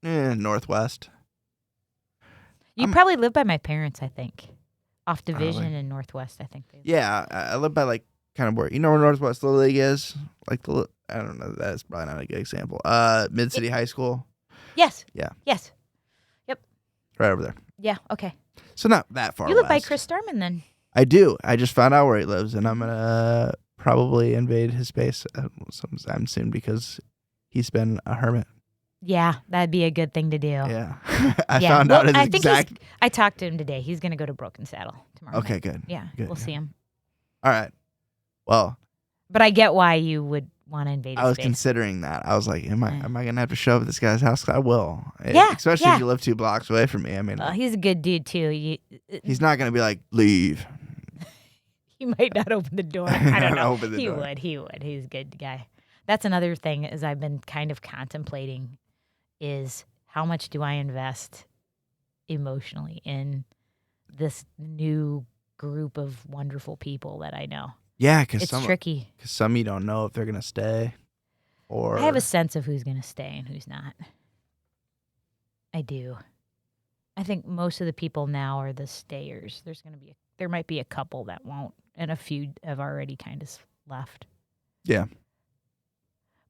Speaker 1: Northwest.
Speaker 2: You probably live by my parents, I think. Off Division in Northwest, I think.
Speaker 1: Yeah, I live by, like, kind of where Northwest Little League is. Like I don't know. That's probably not a good example. Mid City High School.
Speaker 2: Yes.
Speaker 1: Yeah.
Speaker 2: Yes. Yep.
Speaker 1: Right over there.
Speaker 2: Yeah. Okay.
Speaker 1: So not that far.
Speaker 2: You live by
Speaker 1: west.
Speaker 2: Chris Starman, then.
Speaker 1: I do. I just found out where he lives, and I'm gonna probably invade his space sometime soon because he's been a hermit.
Speaker 2: Yeah, that'd be a good thing to do.
Speaker 1: Yeah. I found out his exact.
Speaker 2: I talked to him today. He's going to go to Broken Saddle tomorrow.
Speaker 1: Okay,
Speaker 2: night.
Speaker 1: good.
Speaker 2: Yeah,
Speaker 1: good,
Speaker 2: we'll see him.
Speaker 1: All right. Well.
Speaker 2: But I get why you would want to invade his
Speaker 1: I was
Speaker 2: space.
Speaker 1: considering that. I was like, am I going to have to show up at this guy's house? I will.
Speaker 2: Yeah.
Speaker 1: Especially if you live 2 blocks away from me. I mean.
Speaker 2: He's a good dude, too.
Speaker 1: He's not going to be like, leave.
Speaker 2: He might not open the door. I don't know.
Speaker 1: Open the
Speaker 2: He
Speaker 1: door.
Speaker 2: would. He's a good guy. That's another thing is I've been kind of contemplating is how much do I invest emotionally in this new group of wonderful people that I know.
Speaker 1: Yeah, because
Speaker 2: it's tricky.
Speaker 1: Because some you don't know if they're going to stay. Or
Speaker 2: I have a sense of who's going to stay and who's not. I do. I think most of the people now are the stayers. There might be a couple that won't, and a few have already kind of left.
Speaker 1: Yeah.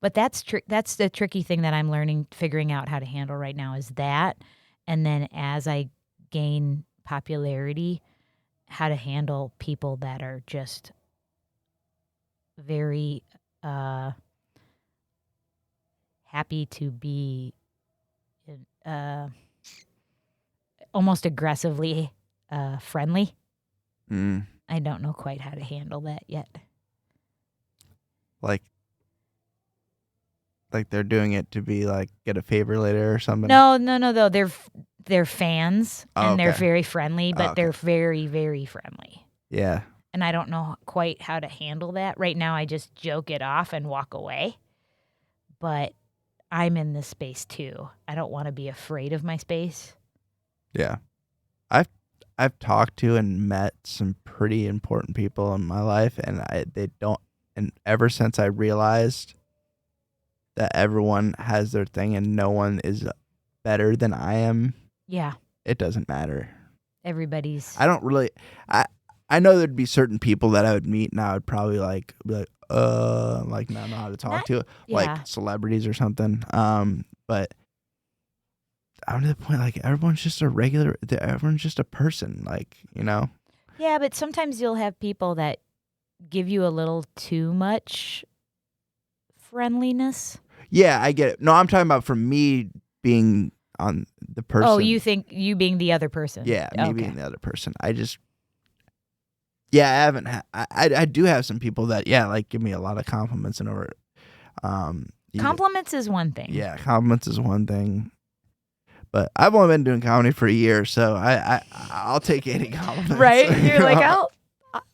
Speaker 2: But that's the tricky thing that I'm figuring out how to handle right now is that, and then as I gain popularity, how to handle people that are just very happy to be almost aggressively friendly. I don't know quite how to handle that yet.
Speaker 1: Like they're doing it to be like get a favor later or something?
Speaker 2: No. They're fans and they're
Speaker 1: okay.
Speaker 2: very friendly, but
Speaker 1: okay.
Speaker 2: they're very, very friendly.
Speaker 1: Yeah.
Speaker 2: And I don't know quite how to handle that. Right now I just joke it off and walk away. But I'm in this space too. I don't want to be afraid of my space.
Speaker 1: Yeah. I've talked to and met some pretty important people in my life, and and ever since I realized that everyone has their thing and no one is better than I am.
Speaker 2: Yeah.
Speaker 1: It doesn't matter.
Speaker 2: Everybody's.
Speaker 1: I don't really. I know there'd be certain people that I would meet and I would probably be like not know how to talk to, like celebrities or something. But I'm to the point like everyone's just a person, like, you know.
Speaker 2: Yeah, but sometimes you'll have people that give you a little too much friendliness.
Speaker 1: Yeah, I get it. No, I'm talking about for me being on the person.
Speaker 2: Oh, you think you being the other person?
Speaker 1: Yeah, me being the other person. I just Yeah, I haven't. I do have some people that like give me a lot of compliments and over.
Speaker 2: Compliments is one thing.
Speaker 1: Yeah, compliments is one thing. But I've only been doing comedy for a year, so I'll take any compliments.
Speaker 2: Right? You're like, oh,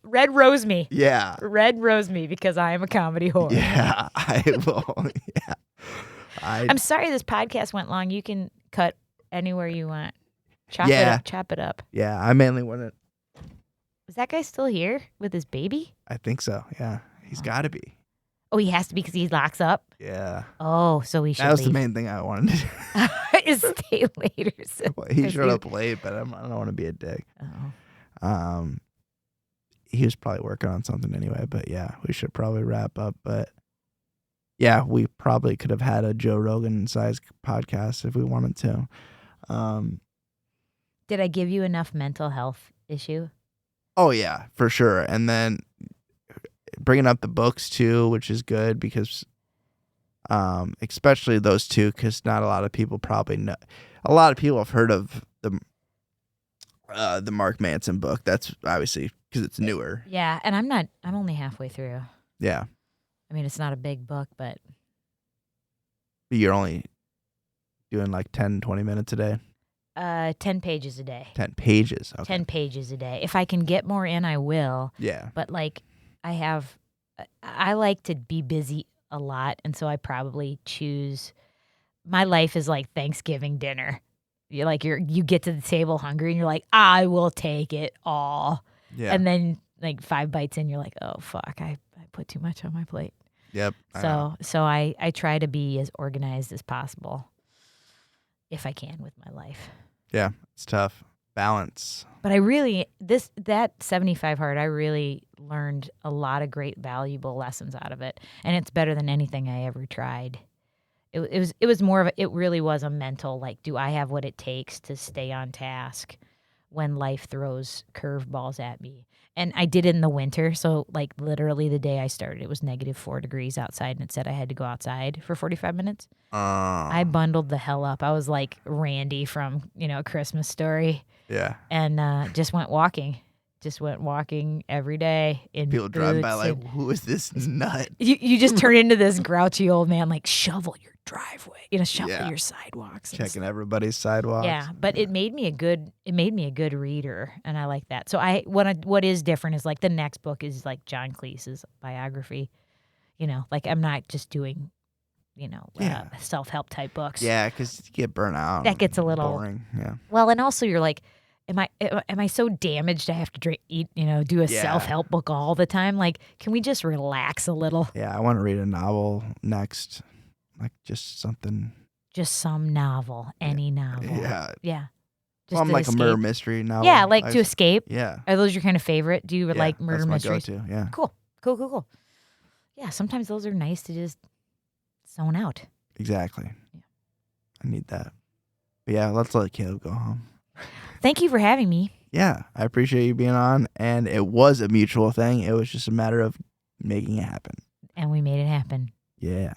Speaker 2: red rose me.
Speaker 1: Yeah.
Speaker 2: Red rose me because I am a comedy whore.
Speaker 1: Yeah, I will. Yeah.
Speaker 2: I'm sorry this podcast went long. You can cut anywhere you want. Chop it up.
Speaker 1: Yeah, I mainly want to.
Speaker 2: Is that guy still here with his baby?
Speaker 1: I think so. Yeah, he's got to be.
Speaker 2: Oh, he has to be because he locks up?
Speaker 1: Yeah.
Speaker 2: Oh, so we should
Speaker 1: That was
Speaker 2: leave.
Speaker 1: the main thing I wanted to do.
Speaker 2: Is stay later.
Speaker 1: He showed up late, but I don't want to be a dick.
Speaker 2: Oh.
Speaker 1: He was probably working on something anyway, but yeah, we should probably wrap up. But yeah, we probably could have had a Joe Rogan sized podcast if we wanted to.
Speaker 2: Did I give you enough mental health issue?
Speaker 1: Oh yeah, for sure. And then bringing up the books too, which is good because, especially those two, because not a lot of people probably know. A lot of people have heard of the Mark Manson book. That's obviously because it's newer.
Speaker 2: Yeah, and I'm only halfway through.
Speaker 1: Yeah.
Speaker 2: I mean, it's not a big book, but
Speaker 1: You're only doing like 10, 20 minutes a day?
Speaker 2: 10 pages a day.
Speaker 1: 10 pages. Okay.
Speaker 2: 10 pages a day. If I can get more in, I will.
Speaker 1: Yeah.
Speaker 2: But like I like to be busy a lot, and so I probably choose. My life is like Thanksgiving dinner. You get to the table hungry, and you're like, I will take it all.
Speaker 1: Yeah.
Speaker 2: And then like 5 bites in, you're like, oh fuck, I put too much on my plate.
Speaker 1: Yep.
Speaker 2: So I try to be as organized as possible, if I can, with my life.
Speaker 1: Yeah, it's tough. Balance.
Speaker 2: But I really that 75 hard, I really learned a lot of great valuable lessons out of it, and it's better than anything I ever tried. It was more of it really was a mental, like, do I have what it takes to stay on task when life throws curveballs at me? And I did it in the winter, so like literally the day I started, it was -4 degrees outside, and it said I had to go outside for 45 minutes. I bundled the hell up. I was like Randy from A Christmas Story.
Speaker 1: Yeah.
Speaker 2: And just went walking. Just went walking every day in
Speaker 1: People driving by like,
Speaker 2: and
Speaker 1: who is this nut?
Speaker 2: you just turn into this grouchy old man, like, shovel your driveway, shovel your sidewalks.
Speaker 1: Checking everybody's sidewalks.
Speaker 2: Yeah, but it made me a good reader, and I like that. So what is different is like the next book is like John Cleese's biography. Like I'm not just doing self-help type books.
Speaker 1: Yeah, because you get burnt out.
Speaker 2: That gets a little
Speaker 1: boring. Yeah.
Speaker 2: Well, and also you're like, am I so damaged I have to do a self-help book all the time? Like, can we just relax a little?
Speaker 1: Yeah, I want to read a novel next, like just something.
Speaker 2: Just some novel, any novel.
Speaker 1: Yeah.
Speaker 2: Yeah. Just
Speaker 1: I'm like
Speaker 2: escape.
Speaker 1: a murder mystery novel.
Speaker 2: Yeah, like to escape.
Speaker 1: Yeah.
Speaker 2: Are those your kind of favorite? Do you like murder
Speaker 1: that's
Speaker 2: mysteries?
Speaker 1: My go-to. Yeah.
Speaker 2: Cool. Yeah, sometimes those are nice to just zone out.
Speaker 1: Exactly.
Speaker 2: Yeah.
Speaker 1: I need that. But yeah, let's let Caleb go home.
Speaker 2: Thank you for having me.
Speaker 1: Yeah, I appreciate you being on, and it was a mutual thing. It was just a matter of making it happen.
Speaker 2: And we made it happen.
Speaker 1: Yeah.